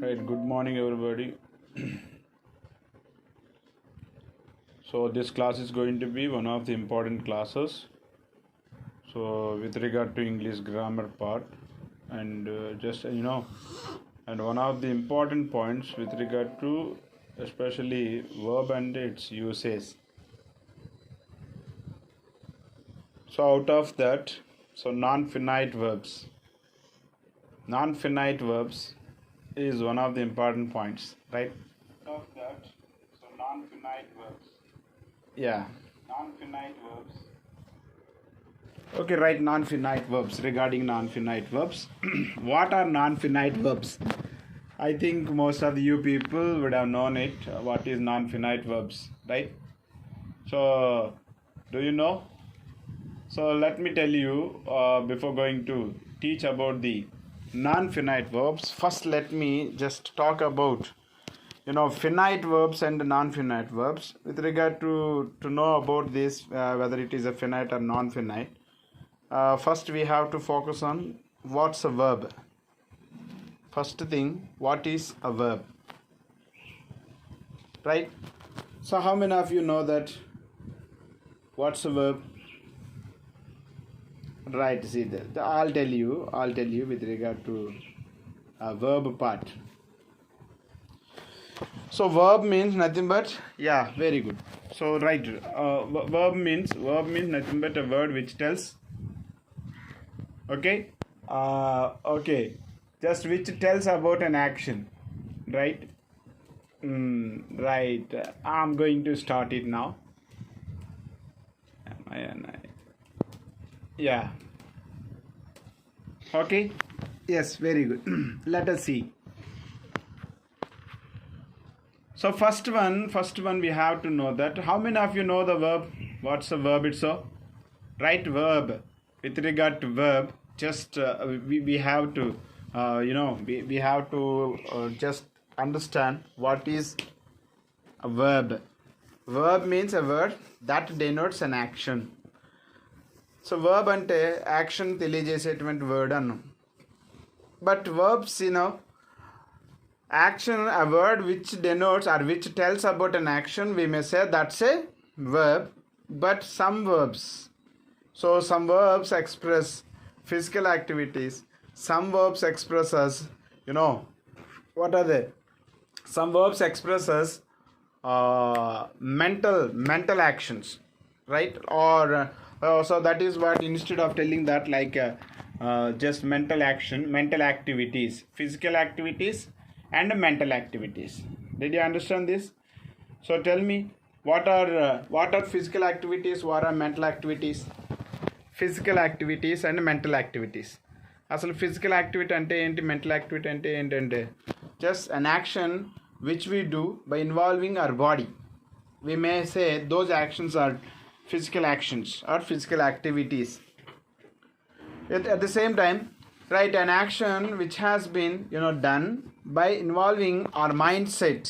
Right, good morning everybody. So this class is going to be one of the important classes. So with regard to English grammar part and and one of the important points with regard to especially verb and its uses. So out of that, so non-finite verbs. Non-finite verbs is one of the important points, right? Of that, so non-finite verbs. Yeah, non-finite verbs. Okay, right, non-finite verbs. Regarding non-finite verbs, what are non-finite verbs? I think most of you people would have known it. What is non-finite verbs, right? So, do you know? So let me tell you before going to teach about the non-finite verbs. First, let me just talk about finite verbs and non-finite verbs. With regard to know about this, whether it is a finite or non-finite, first we have to focus on what's a verb. First thing, what is a verb, right? So how many of you know that what's a verb? Right, see that I'll tell you with regard to verb part. So verb means nothing but, yeah, very good. So right, verb means nothing but a word which tells, okay, just which tells about an action, right? Right, I'm going to start it now. Yeah. Okay. Yes, very good. Let us see. So first one we have to know that how many of you know the verb? What's the verb itself? Right, verb. With regard to verb, just we have to we have to just understand what is a verb. Verb means a word that denotes an action. So verb అంటే action తెలియజేసేటువంటి word అన్నాం. But verbs action, a word which denotes or which tells about an action, we may say that's a verb. But some verbs express physical activities. Some verbs express us, what are they? Some verbs express us mental actions, right? Or so that is what, instead of telling that like just mental activities, physical activities and mental activities. Did you understand this? So tell me, what are physical activities, what are mental activities? Physical activities and mental activities. అసలు physical activity అంటే ఏంటి, mental activity అంటే ఏంటంటే just an action which we do by involving our body. We may say those actions are physical actions or physical activities. At the same time, right, an action which has been done by involving our mindset.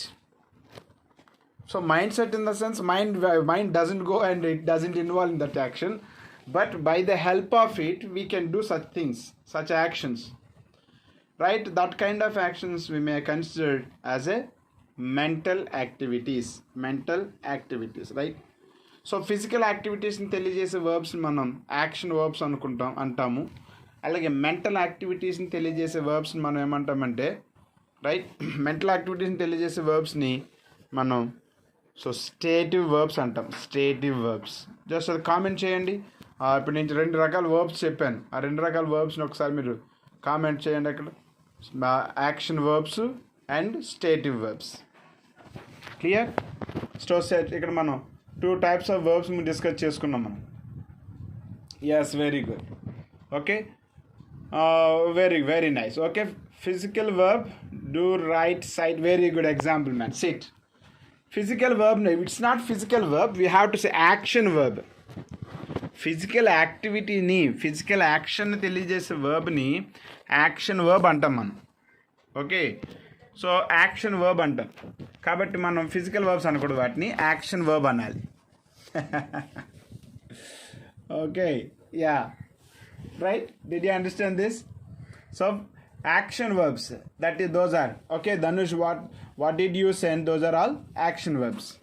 So mindset in the sense, mind doesn't go and it doesn't involve in that action, but by the help of it we can do such things, such actions, right? That kind of actions we may consider as a mental activities, right? So physical యాక్టివిటీస్ని తెలియజేసే వర్బ్స్ని మనం action verbs అంటాము. అలాగే mental యాక్టివిటీస్ని తెలియజేసే వర్బ్స్ని మనం ఏమంటామంటే, రైట్, మెంటల్ యాక్టివిటీస్ని తెలియజేసే వర్బ్స్ని మనం స్టేటివ్ వర్బ్స్ అంటాం. స్టేటివ్ వర్బ్స్. జస్ట్ అది కామెంట్ చేయండి. ఇప్పుడు నేను 2 రకాల వర్బ్స్ చెప్పాను. ఆ 2 రకాల వర్బ్స్ని ఒకసారి మీరు కామెంట్ చేయండి. అక్కడ action verbs and స్టేటివ్ verbs. Clear? ఇక్కడ మనం 2 types of verbs డిస్కస్ చేసుకున్నాం మనం. yes, very good. Okay, very nice. Okay, physical verb, do right side. Very good example, man. Sit. Physical verb, no, it's not physical verb, we have to say action verb. Physical activity ni, physical action తెలియజేసే verb ని action verb అంటాం మనం. Okay, so action verb అంటాం. కాబట్టి మనం physical verbs అనకూడదు, వాటిని action verb అనాలి. Okay, yeah, right. Did you understand this? So action verbs. That is, those are okay. Dhanush, what did you send? Those are all action verbs.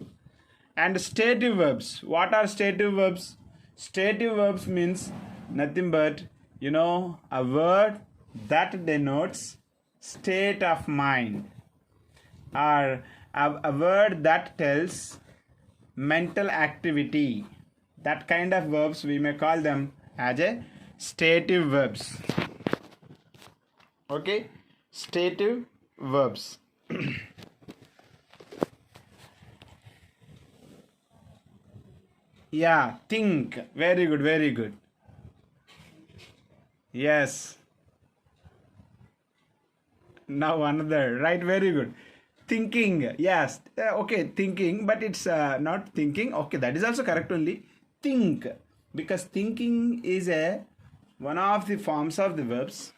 And stative verbs. What are stative verbs? Stative verbs means nothing but a word that denotes state of mind, or a word that tells mental activity. That kind of verbs we may call them as a stative verbs. Okay, stative verbs. Yeah, think. Very good, very good. Yes. Now another, right? Very good. Thinking. Yes. Okay, thinking, but it's not thinking. Okay, that is also correct only. Think, because thinking is one of the forms of the verbs.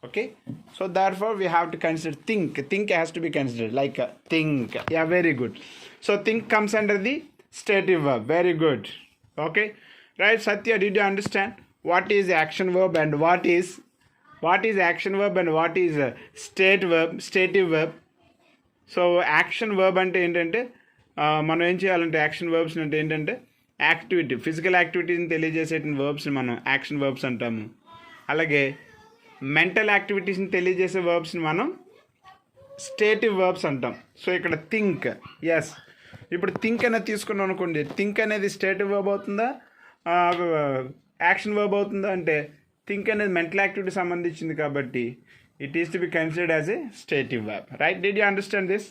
Okay, so therefore we have to consider think has to be considered like think. Yeah, very good. So think comes under the stative verb. Very good. Okay, right? Satya, did you understand what is action verb and what is action verb and what is stative verb? So action verb అంటే ఏంటంటే మనం ఏం చేయాలంటే action verbs అంటే ఏంటంటే activity, physical యాక్టివిటీని తెలియజేసే వర్బ్స్ని మనం యాక్షన్ వర్బ్స్ అంటాము. అలాగే మెంటల్ యాక్టివిటీస్ని తెలియజేసే వర్బ్స్ని మనం స్టేటివ్ వర్బ్స్ అంటాం. సో ఇక్కడ థింక్, ఎస్, ఇప్పుడు థింక్ అనేది తీసుకున్నాం అనుకోండి, థింక్ అనేది స్టేటివ్ వర్బ్ అవుతుందా యాక్షన్ వర్బ్ అవుతుందా అంటే థింక్ అనేది మెంటల్ యాక్టివిటీ సంబంధించింది కాబట్టి it is to be considered as a stative verb, right? Did you understand this?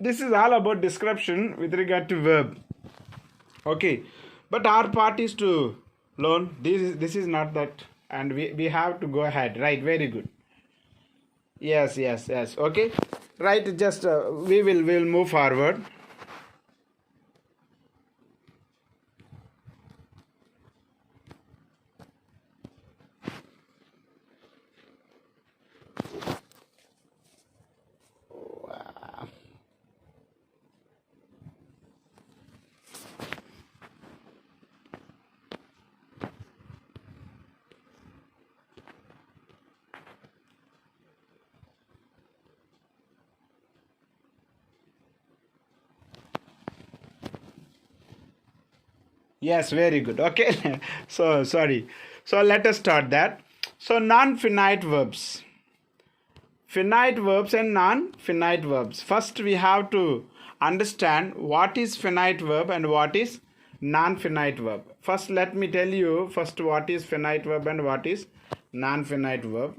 This is all about description with regard to verb. Okay, but our part is to learn. This is not that, and we have to go ahead, right? Very good. Yes. Okay, right. Just we will move forward. Yes, very good. Okay, so sorry. So let us start that. So non-finite verbs. Finite verbs and non-finite verbs. First we have to understand what is finite verb and what is non-finite verb. First let me tell you first what is finite verb and what is non-finite verb.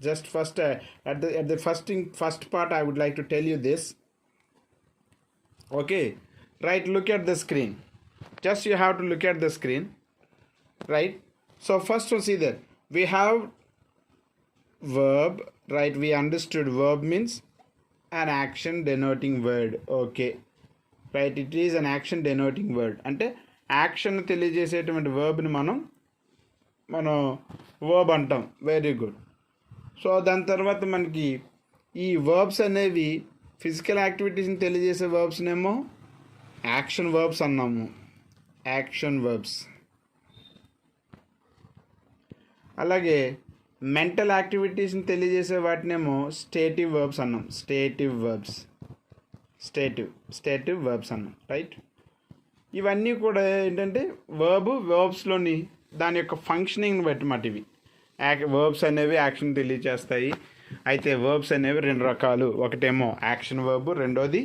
Just first at the first part I would like to tell you this. Okay, right, look at the screen. Just you have to look at the screen, right? So first one, see that we have verb, right? We understood verb means an action denoting word. Okay, right, it is an action denoting word. అంటే action తెలియజేసేటువంటి వర్బ్ని మనం verb అంటాం. Very good. So దాని తర్వాత మనకి ఈ verbs అనేవి physical యాక్టివిటీస్ని తెలియజేసే వర్బ్స్నేమో యాక్షన్ వర్బ్స్ అన్నాము. Action verbs. అలాగే మెంటల్ యాక్టివిటీస్ని తెలియజేసే వాటినేమో స్టేటివ్ వర్బ్స్ అన్నాం. స్టేటివ్ వర్బ్స్ అన్నాం, రైట్? ఇవన్నీ కూడా ఏంటంటే వర్బ్స్లోని దాని యొక్క ఫంక్షనింగ్ని బట్టి మాట ఇవి. వర్బ్స్ అనేవి యాక్షన్ తెలియజేస్తాయి. అయితే వర్బ్స్ అనేవి రెండు రకాలు, ఒకటేమో యాక్షన్ వర్బ్, రెండోది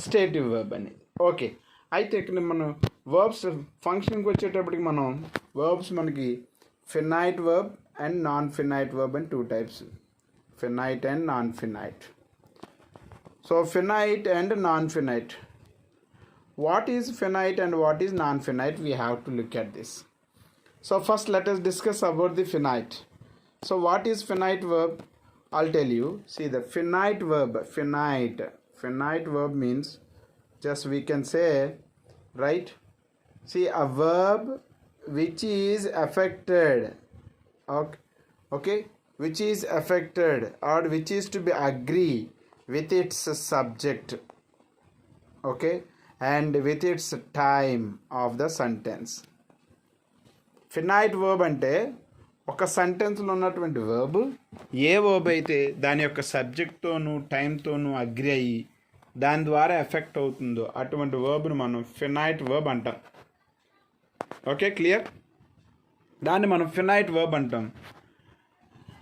స్టేటివ్ వర్బ్ అనేది. ఓకే, అయితే ఇక్కడ మనం వర్బ్స్ ఫంక్షన్కి వచ్చేటప్పటికి మనం వర్బ్స్ మనకి finite verb and non finite verb and two types, finite and non finite. So finite and non finite. What is finite and what is non-finite? We have to look at this. So first let us discuss about the finite. So what is finite verb? I'll tell you. See the finite verb. Finite verb means, just we can say, right? See, a verb which is affected. Okay, which is affected or which is to be agree with its subject. Okay, and with its time of the sentence. Finite verb అంటే ఒక సెంటెన్స్లో ఉన్నటువంటి verb ఏ verb అయితే దాని యొక్క సబ్జెక్ట్తోనూ టైంతోనూ agri అయ్యి దాని ద్వారా effect అవుతుందో అటువంటి వర్బ్ను మనం ఫినైట్ వర్బ్ అంటాం. Okay, clear? దాన్ని మనం ఫినైట్ వర్బ్ అంటాం.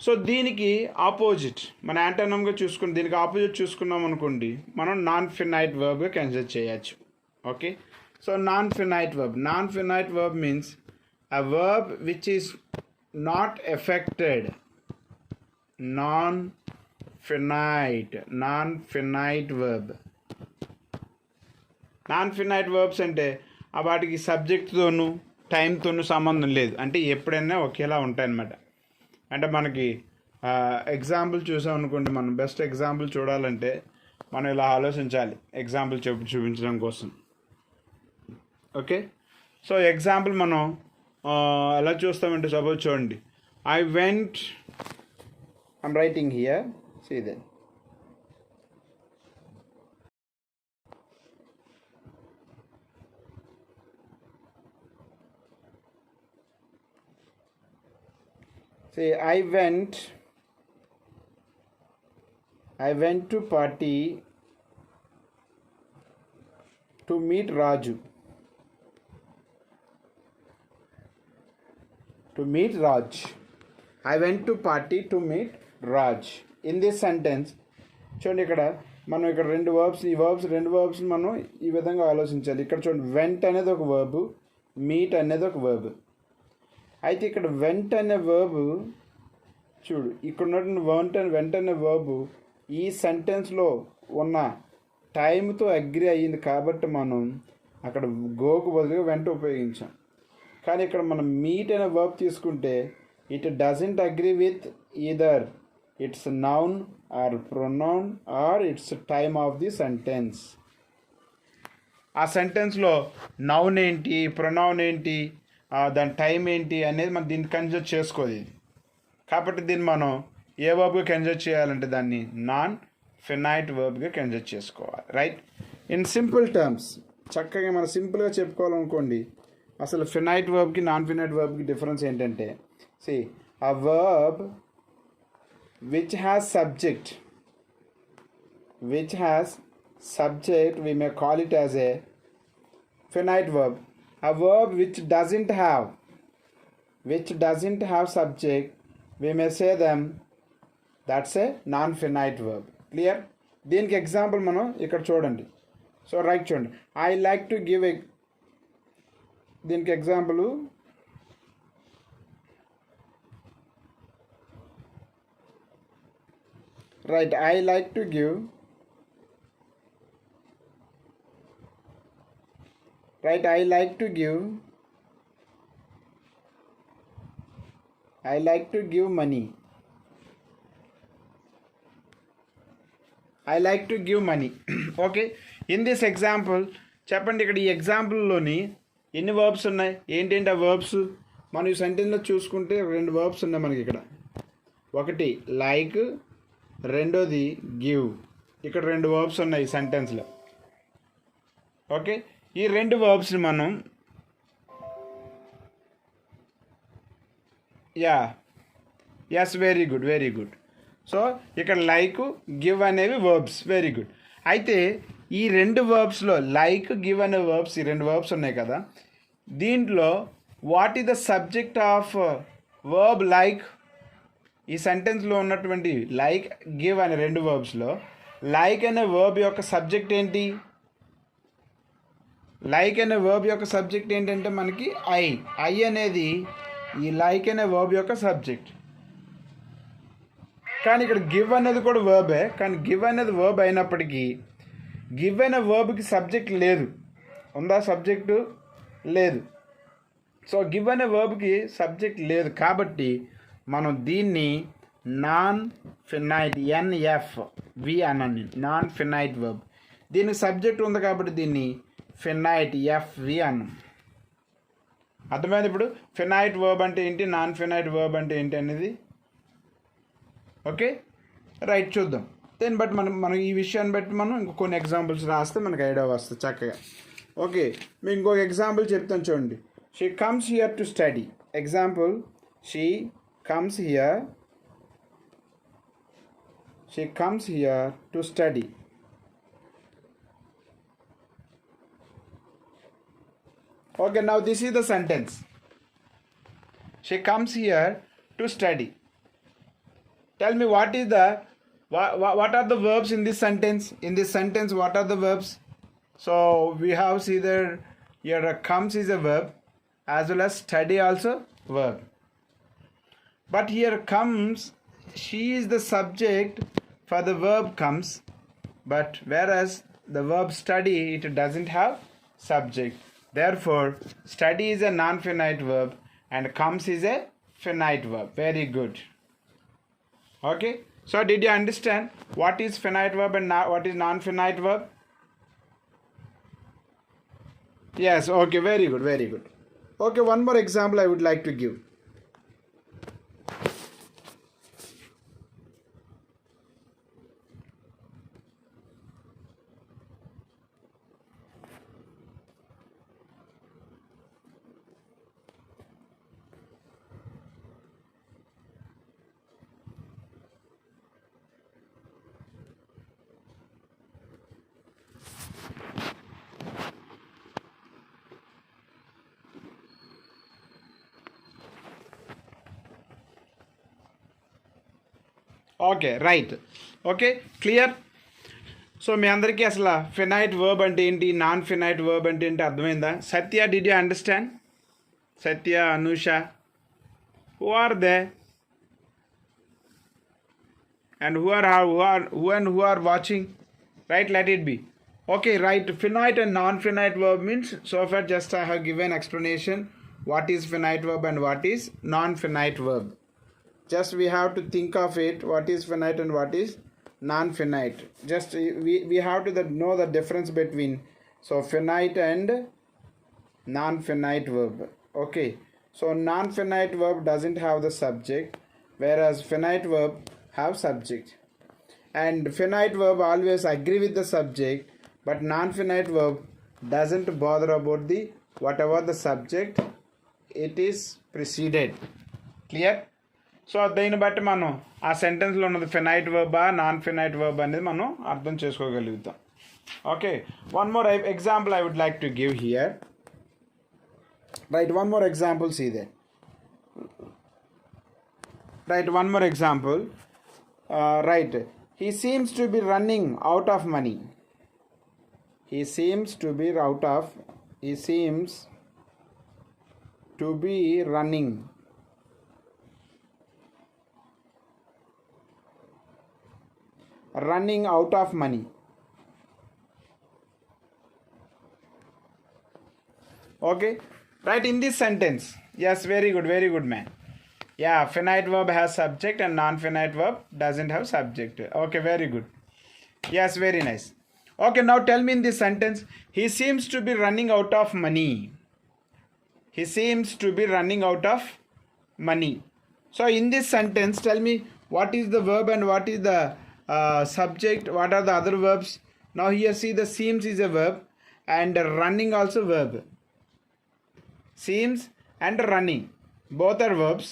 సో దీనికి ఆపోజిట్ మన యాంటోనిమ్గా చూసుకుని దీనికి ఆపోజిట్ చూసుకున్నాం అనుకోండి, మనం నాన్ ఫినైట్ వర్బ్గా కన్సిడర్ చేయొచ్చు. Okay, so non finite verb means a verb which is not affected. Non-Finite verb. Non-Finite verbs అంటే వాటికి సబ్జెక్ట్తోనూ టైంతోనూ సంబంధం లేదు, అంటే ఎప్పుడైనా ఒకేలా ఉంటాయి అన్నమాట. అంటే మనకి ఎగ్జాంపుల్ చూసాం అనుకోండి, మనం బెస్ట్ ఎగ్జాంపుల్ చూడాలంటే మనం ఇలా ఆలోచించాలి ఎగ్జాంపుల్ చూపించడం కోసం. ఓకే, సో ఎగ్జాంపుల్ మనం ఎలా చూస్తామంటే సపోజ్ చూడండి, I'm writing here, see then. See, I went to party to meet Raju. I went to party to meet Raj. In this sentence, చూడండి ఇక్కడ మనం ఇక్కడ రెండు వర్బ్స్ మనం ఈ విధంగా ఆలోచించాలి. ఇక్కడ చూడండి, వెంట్ అనేది ఒక వర్బ్, మీట్ అనేది ఒక వర్బ్. అయితే ఇక్కడ వెంట్ అనే వర్బ్ చూడు, ఇక్కడ ఉన్నటువంటి వెంట అనే వర్బ్ ఈ సెంటెన్స్లో ఉన్న టైంతో అగ్రి అయ్యింది కాబట్టి మనం అక్కడ గోకు బదులుగా వెంట ఉపయోగించాం. కానీ ఇక్కడ మనం మీట్ అనే వర్బ్ తీసుకుంటే it doesn't agree with either its noun or pronoun or its time of the sentence. ఆ సెంటెన్స్లో నౌన్ ఏంటి, ప్రొనౌన్ ఏంటి, దాని టైం ఏంటి అనేది మనం దీన్ని కన్సిడర్ చేసుకోదు ఇది. కాబట్టి దీన్ని మనం ఏ వర్బ్గా కన్సిడర్ చేయాలంటే దాన్ని నాన్ ఫినైట్ వర్బ్గా కన్సిడర్ చేసుకోవాలి. రైట్? ఇన్ సింపుల్ టర్మ్స్ చక్కగా మనం సింపుల్గా చెప్పుకోవాలనుకోండి, అసలు ఫినైట్ వర్బ్కి నాన్ ఫినైట్ వర్బ్కి డిఫరెన్స్ ఏంటంటే, see a verb which has subject we may call it as a finite verb. A verb which doesn't have subject, we may say them that's a non-finite verb. Clear? దీనికి example మనం ఇక్కడ చూడండి. So right చూడండి, I like to give దీనికి example right, I like to give money. Okay, in this example చెప్పండి, ఇక్కడ ఈ ఎగ్జాంపుల్లోని ఎన్ని వర్బ్స్ ఉన్నాయి, ఏంటంటే ఆ వర్బ్స్ మనం ఈ సెంటెన్స్లో చూసుకుంటే రెండు వర్బ్స్ ఉన్నాయి మనకి ఇక్కడ. ఒకటి లైక్, రెండోది గివ్. ఇక్కడ రెండు వర్బ్స్ ఉన్నాయి ఈ సెంటెన్స్లో. ఓకే, ఈ రెండు వర్బ్స్ని మనం వెరీ గుడ్. సో ఇక్కడ లైక్, గివ్ అనేవి వర్బ్స్. Very good. అయితే ఈ రెండు వర్బ్స్లో లైక్, గివ్ అనే వర్బ్స్, ఈ రెండు వర్బ్స్ ఉన్నాయి కదా, దీంట్లో what is the subject of verb like? ఈ సెంటెన్స్లో ఉన్నటువంటి లైక్, గివ్ అనే రెండు వర్బ్స్లో లైక్ అనే వర్బ్ యొక్క సబ్జెక్ట్ ఏంటి? లైక్ అనే వర్బ్ యొక్క సబ్జెక్ట్ ఏంటంటే మనకి ఐ అనేది ఈ లైక్ అనే వర్బ్ యొక్క సబ్జెక్ట్. కానీ ఇక్కడ గివ్ అనేది కూడా వర్బే, కానీ గివ్ అనేది వర్బ్ అయినప్పటికీ గివ్ అనే వర్బ్కి సబ్జెక్ట్ లేదు. ఉందా సబ్జెక్టు? లేదు. సో గివ్ అనే వర్బ్కి సబ్జెక్ట్ లేదు కాబట్టి మనం దీన్ని నాన్ ఫినైట్ NFV అనండి, నాన్ ఫినైట్ వర్బ్. దీనికి సబ్జెక్ట్ ఉంది కాబట్టి దీన్ని ఫినైట్ FV అన్నాం. అర్థమైంది? ఇప్పుడు ఫినైట్ వర్బ్ అంటే ఏంటి, నాన్ ఫినైట్ వర్బ్ అంటే ఏంటి అనేది. ఓకే, రైట్, చూద్దాం. దీన్ని బట్టి మనం ఈ విషయాన్ని బట్టి మనం ఇంకొన్ని ఎగ్జాంపుల్స్ రాస్తే మనకు ఐడియా వస్తుంది చక్కగా. ఓకే, మీకు ఇంకొక ఎగ్జాంపుల్ చెప్తాను చూడండి. She comes here to study. Example, she comes here. She comes here to study. Okay, now this is the sentence. She comes here to study. Tell me what are the verbs in this sentence? In this sentence, what are the verbs? So we have either here comes is a verb as well as study also verb. But here comes, she is the subject for the verb comes, but whereas the verb study, it doesn't have subject. Therefore, study is a non-finite verb and comes is a finite verb. Very good. Okay. So did you understand what is finite verb and what is non-finite verb? Yes. Okay. Very good. Very good. Okay. One more example I would like to give. Okay right okay clear. So మీ అందరికీ అసలు finite verb అంటే ఏంటి, non finite verb అంటే ఏంటి అర్థమైందా? Satya, did you understand? Satya, Anusha, who are they and who are watching, right? Let it be. Okay, right. Finite and non-finite verb means, so far just I have given explanation what is finite verb and what is non-finite verb. Just we have to think of it, what is finite and what is non-finite. Just we have to know the difference between so finite and non-finite verb. Okay, so non-finite verb doesn't have the subject, whereas finite verb have subject. And finite verb always agree with the subject, but non-finite verb doesn't bother about the whatever the subject it is preceded. Clear? So దీన్ని బట్టి మనం ఆ సెంటెన్స్లో ఉన్నది finite వర్బా non finite verb అనేది మనం అర్థం చేసుకోగలుగుతాం. Okay, one more example I would like to give here. Right, one more example see they. Right, one more example. Right, he seems to be running out of money. He seems to be running out of money. Okay, right, in this sentence. Yes, very good man. Yeah, finite verb has subject and non-finite verb doesn't have subject. Okay, very good. Yes, very nice. Okay, now tell me in this sentence, he seems to be running out of money. He seems to be running out of money. So in this sentence, tell me what is the verb and what is the subject, what are the other verbs. Now here see the seems is a verb and running also verb. Seems and running, both are verbs.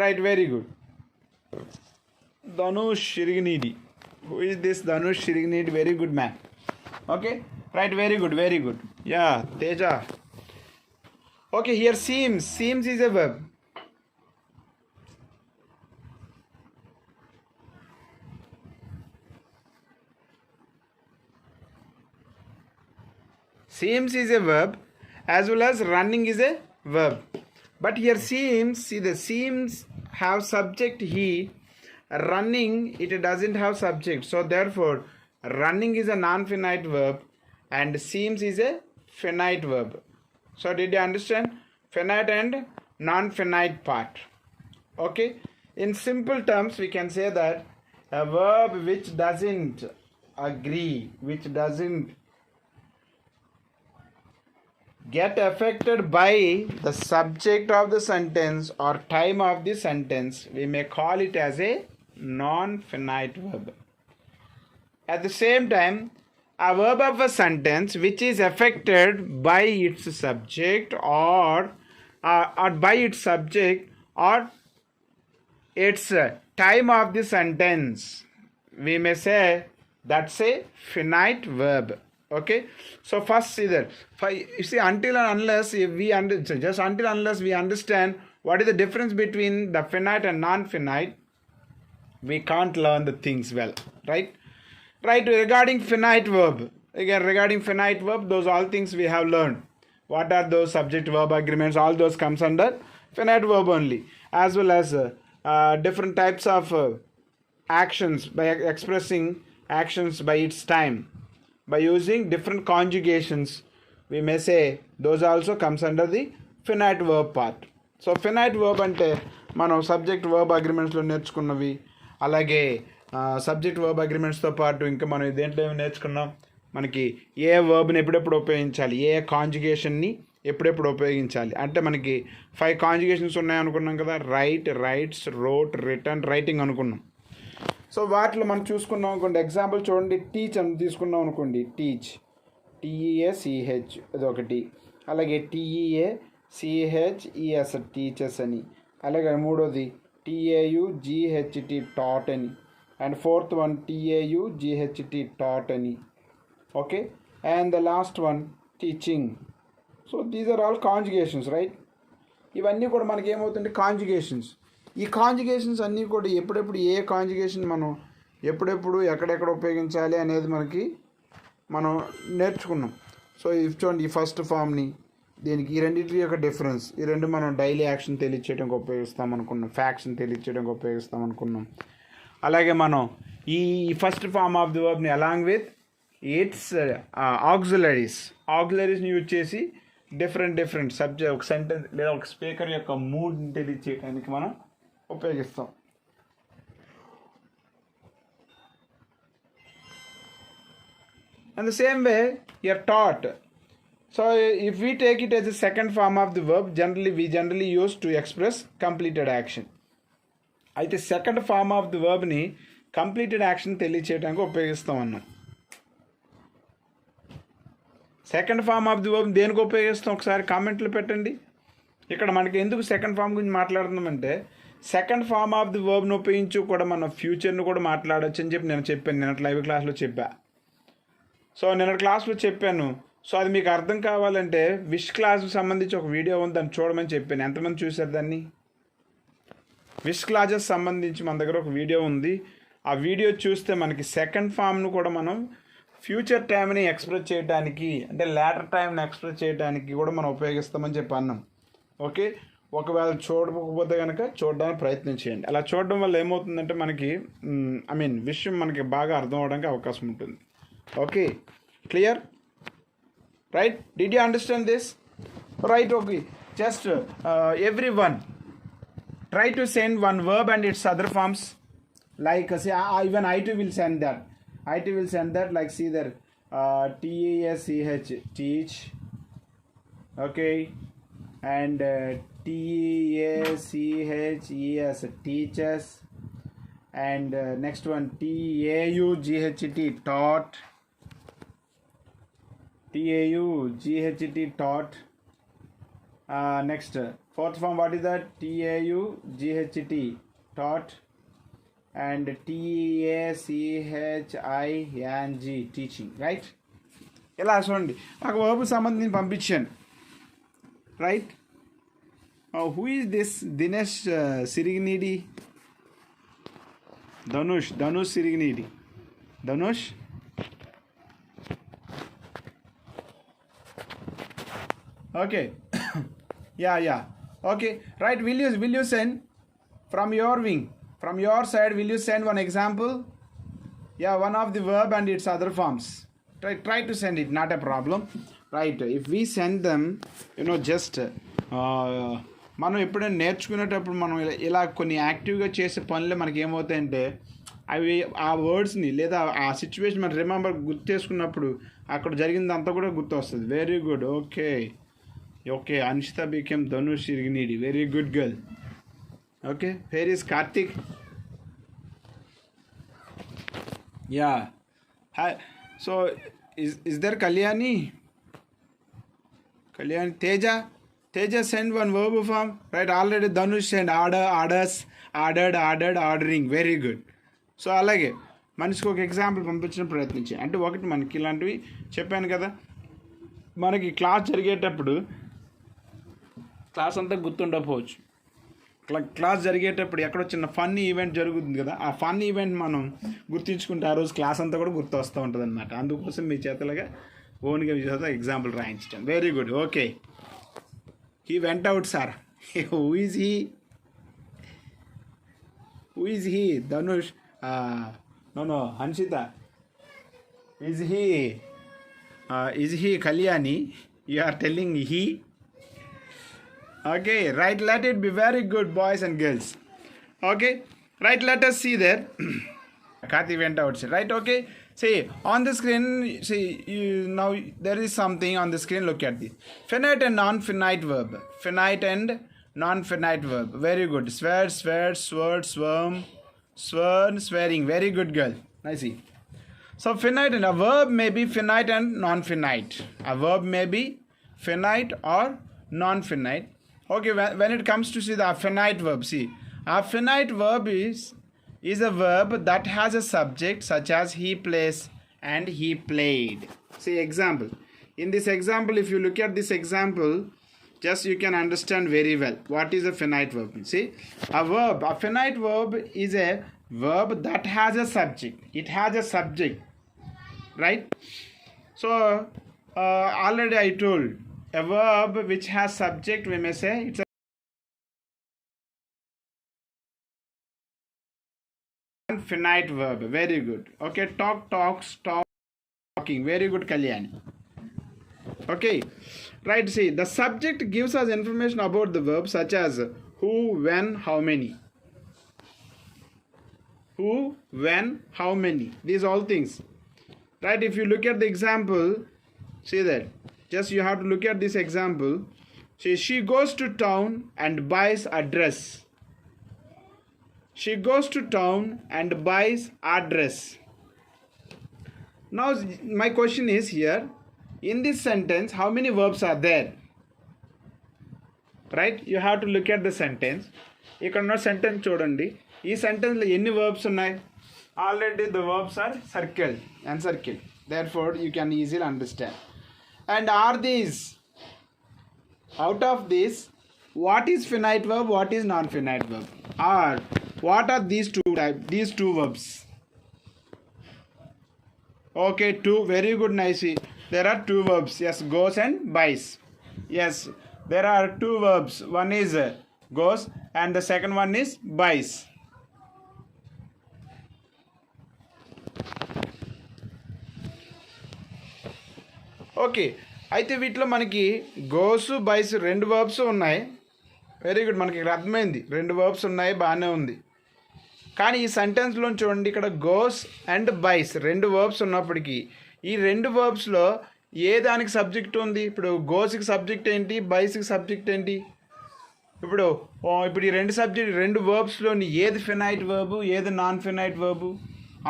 Right, very good. Dhanush Shirignidi. Who is this Dhanush Shirignidi? Very good man. Okay, right, very good. Yeah, Teja. Okay, here seems is a verb. Seems is a verb as well as running is a verb. But here seems, see the seems have subject he, running it doesn't have subject. So therefore running is a non-finite verb and seems is a finite verb. So did you understand finite and non-finite part? Okay, in simple terms we can say that a verb which doesn't agree, which doesn't get affected by the subject of the sentence or time of the sentence, we may call it as a non-finite verb. At the same time, a verb of a sentence which is affected by its subject or by its subject or its time of the sentence, we may say that's a finite verb. Okay, so first see that you see, until and unless we understand what is the difference between the finite and non-finite, we can't learn the things well, right? Regarding finite verb, again, regarding finite verb, those all things we have learned. What are those subject verb agreements? All those comes under finite verb only, as well as different types of actions, by expressing actions by its time, by using different conjugations, we may say those also comes under the finite verb part. So finite verb అంటే మనం subject verb అగ్రిమెంట్స్లో నేర్చుకున్నవి, అలాగే subject verb అగ్రిమెంట్స్తో పాటు ఇంకా మనం దేంట్లో ఏమి నేర్చుకున్నాం, మనకి ఏ వర్బ్ని ఎప్పుడెప్పుడు ఉపయోగించాలి, ఏ కాంజుగేషన్ని ఎప్పుడెప్పుడు ఉపయోగించాలి. అంటే మనకి 5 కాంజుగేషన్స్ ఉన్నాయనుకున్నాం కదా, right, rights, wrote, return, writing అనుకున్నాం. సో వాటిలో మనం చూసుకున్నాం అనుకోండి, ఎగ్జాంపుల్ చూడండి, టీచ్ అని తీసుకున్నాం అనుకోండి, టీచ్, TEACH అదొకటి, అలాగే TEACHES టీచర్స్ అని, అలాగే మూడోది TAUGHT టాట్ అని, and fourth one TAUGHT taught అని. Okay, and the last one teaching. So these are all conjugations, right? ఇవన్నీ కూడా మనకి ఏమవుతుంది, కాంజుగేషన్స్. ఈ కాంజుగేషన్స్ అన్నీ కూడా ఎప్పుడెప్పుడు ఏ కాంజుగేషన్ మనం ఎప్పుడెప్పుడు ఎక్కడెక్కడ ఉపయోగించాలి అనేది మనం నేర్చుకున్నాం. సో ఇవి చూడండి, ఈ ఫస్ట్ ఫామ్ని, దీనికి ఈ రెండింటి యొక్క డిఫరెన్స్, ఈ రెండు మనం డైలీ యాక్షన్ తెలియచేయడానికి ఉపయోగిస్తాం అనుకున్నాం, ఫ్యాక్ట్స్ని తెలియచేయడానికి ఉపయోగిస్తాం అనుకున్నాం. అలాగే మనం ఈ ఫస్ట్ ఫామ్ ఆఫ్ ది వర్బ్ని అలాంగ్ విత్ ఇట్స్ ఆక్సిలరీస్ని యూజ్ చేసి డిఫరెంట్ సబ్జెక్ట్, ఒక సెంటెన్స్ లేదా ఒక స్పీకర్ యొక్క మూడ్ని తెలియచేయడానికి మనం ఉపయోగిస్తాం. And the same way, you're taught. So if we take it as a second form of the verb, we generally use to express completed action. అయితే సెకండ్ ఫార్మ్ ఆఫ్ ది వర్బ్ని completed action తెలియచేయడానికి ఉపయోగిస్తాం అన్నాం. Second form of the verb దేనికి ఉపయోగిస్తాం ఒకసారి కామెంట్లు పెట్టండి. ఇక్కడ మనకి ఎందుకు సెకండ్ ఫార్మ్ గురించి మాట్లాడుతున్నామంటే, సెకండ్ ఫార్మ్ ఆఫ్ ది వర్బ్ని ఉపయోగించి కూడా మనం ఫ్యూచర్ని కూడా మాట్లాడచ్చు అని చెప్పి నేను చెప్పాను, నిన్న లైవ్ క్లాస్లో చెప్పా. సో నిన్న క్లాస్లో చెప్పాను. సో అది మీకు అర్థం కావాలంటే విష్ క్లాస్కి సంబంధించి ఒక వీడియో ఉంది, దాన్ని చూడమని చెప్పాను. ఎంతమంది చూశారు దాన్ని? విష్ క్లాజెస్ సంబంధించి మన దగ్గర ఒక వీడియో ఉంది. ఆ వీడియో చూస్తే మనకి సెకండ్ ఫామ్ను కూడా మనం ఫ్యూచర్ టైంని ఎక్స్ప్రెస్ చేయడానికి, అంటే లేటర్ టైంని ఎక్స్ప్రెస్ చేయడానికి కూడా మనం ఉపయోగిస్తామని చెప్పి అన్నాం. ఓకే, ఒకవేళ చూడకపోతే కనుక చూడడానికి ప్రయత్నం చేయండి. అలా చూడడం వల్ల ఏమవుతుందంటే మనకి విషయం మనకి బాగా అర్థం అవడానికి అవకాశం ఉంటుంది. Okay, clear? Right, did you understand this? Right, okay. Just everyone try to send one verb and its other forms, like say even I too will send that. Like see there, TEACH, teach, okay, and TEACHES teachers, and next one TAUGHT taught, taught. Next fourth form, what is that? TAUGHT taught, and TACHING teaching, right? ఇలా చూడండి, నాకు verb సంబంధించి పంపించాను, right? Who is this? Dinesh Siriginidi, Dhanush Siriginidi, Dhanush. Okay. yeah okay, right. Will you send from your wing, from your side, will you send one example? Yeah, one of the verb and its other forms. Try to send it, not a problem, right? If we send them, just మనం ఎప్పుడైనా నేర్చుకునేటప్పుడు మనం ఇలా కొన్ని యాక్టివ్గా చేసే పనులు మనకి ఏమవుతాయంటే, అవి ఆ వర్డ్స్ని లేదా ఆ సిచ్యువేషన్ మనం రిమెంబర్ గుర్తు చేసుకున్నప్పుడు అక్కడ జరిగిందంతా కూడా గుర్తు వస్తుంది. Very good. Okay, Anshita became Dhanush Sirginidi. Very good girl. Okay, here is Karthik. Yeah. Hi. So is there Kalyani? Teja? Tejas sent one verb form, right? Already Dhanush sent order, orders, ordered, ordered, ordering. Very good. So అలాగే మనిషికి ఒక example పంపించిన ప్రయత్నించి అంటే ఒకటి మనకి ఇలాంటివి చెప్పాను కదా, మనకి క్లాస్ జరిగేటప్పుడు క్లాస్ అంతా గుర్తుండకపోవచ్చు. క్లాస్ జరిగేటప్పుడు ఎక్కడో చిన్న ఫన్నీ ఈవెంట్ జరుగుతుంది కదా, ఆ ఫన్నీ ఈవెంట్ మనం గుర్తించుకుంటే ఆ రోజు క్లాస్ అంతా కూడా గుర్తు వస్తూ ఉంటుంది అనమాట. అందుకోసం మీ చేతలుగా ఓన్గా ఎగ్జాంపుల్ రాయించడం. Very good. Okay, he went out sir. Who is he? Who is he? Dhanush? No Hanshitha. Is he Kalyani? You are telling he? Okay, right, let it be very good, boys and girls. Okay, right, let us see there. Kathy went outside, right? Okay, see on the screen, see now there is something on the screen. Look at this: finite and non-finite verb. Finite and non-finite verb. Very good. Swear, swear, sword, swarm, sworn, swearing. Very good, girl. I see. So finite, and a verb may be finite and non-finite. A verb may be finite or non-finite. Okay, when it comes to see the finite verb, see, a finite verb is a verb that has a subject such as he plays and he played. See example. In this example, if you look at this example, just you can understand very well what is a finite verb. See, a finite verb is a verb that has a subject. It has a subject, right? So already I told, a verb which has subject, we may say it's a non-finite verb. Very good. Okay, talk, talks, talking. Very good, Kalyani. Okay, right, see, the subject gives us information about the verb such as who, when, how many. Who, when, how many. These all things. Right, if you look at the example, see that. Just you have to look at this example. She goes to town and buys a dress. She goes to town and buys a dress. Now my question is here, in this sentence, how many verbs are there? Right? You have to look at the sentence. ఇక్కడ ఉన్న sentence చూడండి. ఈ సెంటెన్స్లో ఎన్ని verbs ఉన్నాయి? Already the verbs are circled and circled. Therefore you can easily understand. And are these, out of this, what is finite verb, what is non-finite verb? Or what are these two verbs? Okay, two. Very good, nicely. There are two verbs. Yes, goes and buys. Yes, there are two verbs. One is goes and the second one is buys. Okay, అయితే వీటిలో మనకి goes buys రెండు verbs ఉన్నాయి. Very good, మనకి ఇక్కడ అర్థమైంది, రెండు verbs ఉన్నాయి, బాగానే ఉంది. కానీ ఈ సెంటెన్స్లో చూడండి, ఇక్కడ గోస్ అండ్ బైస్ రెండు వర్బ్స్ ఉన్నప్పటికీ ఈ రెండు వర్బ్స్లో ఏ దానికి సబ్జెక్ట్ ఉంది? ఇప్పుడు గోస్కి సబ్జెక్ట్ ఏంటి, బైస్కి సబ్జెక్ట్ ఏంటి? ఇప్పుడు ఈ రెండు వర్బ్స్లోని ఏది ఫినైట్ వర్బు, ఏది నాన్ ఫినైట్ వర్బు?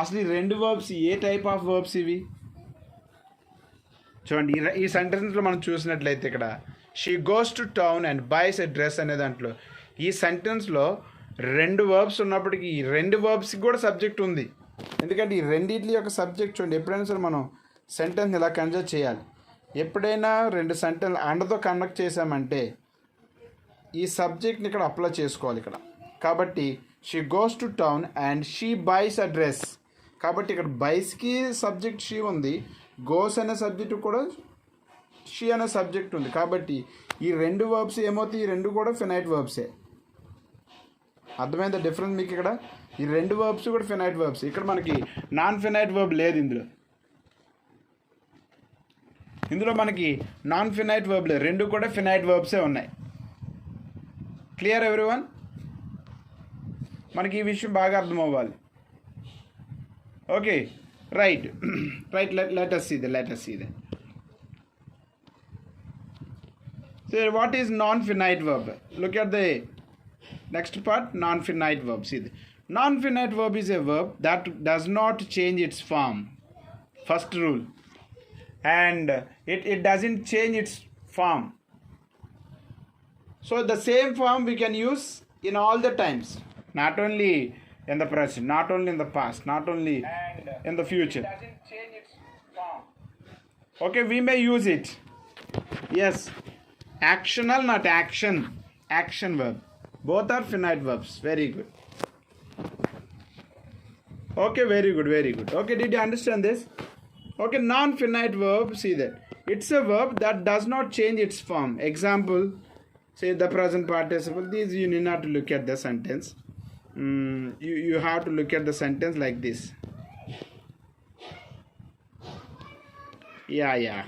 అసలు ఈ రెండు వర్బ్స్ ఏ టైప్ ఆఫ్ వర్బ్స్ ఇవి? చూడండి, ఈ సెంటెన్స్లో మనం చూసినట్లయితే ఇక్కడ she goes to town and buys a dress అనే దాంట్లో ఈ సెంటెన్స్లో రెండు వర్బ్స్ ఉన్నప్పటికీ ఈ రెండు వర్బ్స్కి కూడా సబ్జెక్ట్ ఉంది. ఎందుకంటే ఈ రెండింటి యొక్క సబ్జెక్ట్ చూడండి, ఎప్పుడైనా సరే మనం సెంటెన్స్ ఇలా కన్వర్ట్ చేయాలి. ఎప్పుడైనా రెండు సెంటెన్స్ అండతో కనెక్ట్ చేసామంటే ఈ సబ్జెక్ట్ని ఇక్కడ అప్లై చేసుకోవాలి ఇక్కడ. కాబట్టి she goes to town and she buys a dress. కాబట్టి ఇక్కడ బైస్కి సబ్జెక్ట్ షీ ఉంది, గోస్ అనే సబ్జెక్టు కూడా షీ అనే సబ్జెక్ట్ ఉంది. కాబట్టి ఈ రెండు వర్బ్స్ ఏమవుతాయి? ఈ రెండు కూడా ఫినైట్ వర్బ్సే. అర్థమైందా డిఫరెన్స్ మీకు? ఇక్కడ ఈ రెండు వర్బ్స్ కూడా ఫినైట్ వర్బ్స్. ఇక్కడ మనకి నాన్ ఫినైట్ వర్బ్ లేదు ఇందులో మనకి నాన్ ఫినైట్ వర్బ్ లేదు, రెండు కూడా ఫినైట్ వర్బ్సే ఉన్నాయి. Clear everyone? మనకి ఈ విషయం బాగా అర్థం అవ్వాలి. Okay, right. Let us see that. So what is non-finite verb? Look at the next part, non-finite verb. See, non-finite verb is a verb that does not change its form. First rule. And it doesn't change its form. So the same form we can use in all the times, not only in the present, not only in the past, not only in the future. It doesn't change its form. Okay, we may use it. Yes, actional, not action. Action verb. Both are finite verbs. Very good. Okay, very good, very good. Okay, did you understand this? Okay, non-finite verb, see that. It's a verb that does not change its form. Example, say the present participle. These you need not to look at the sentence. You have to look at the sentence like this. Yeah.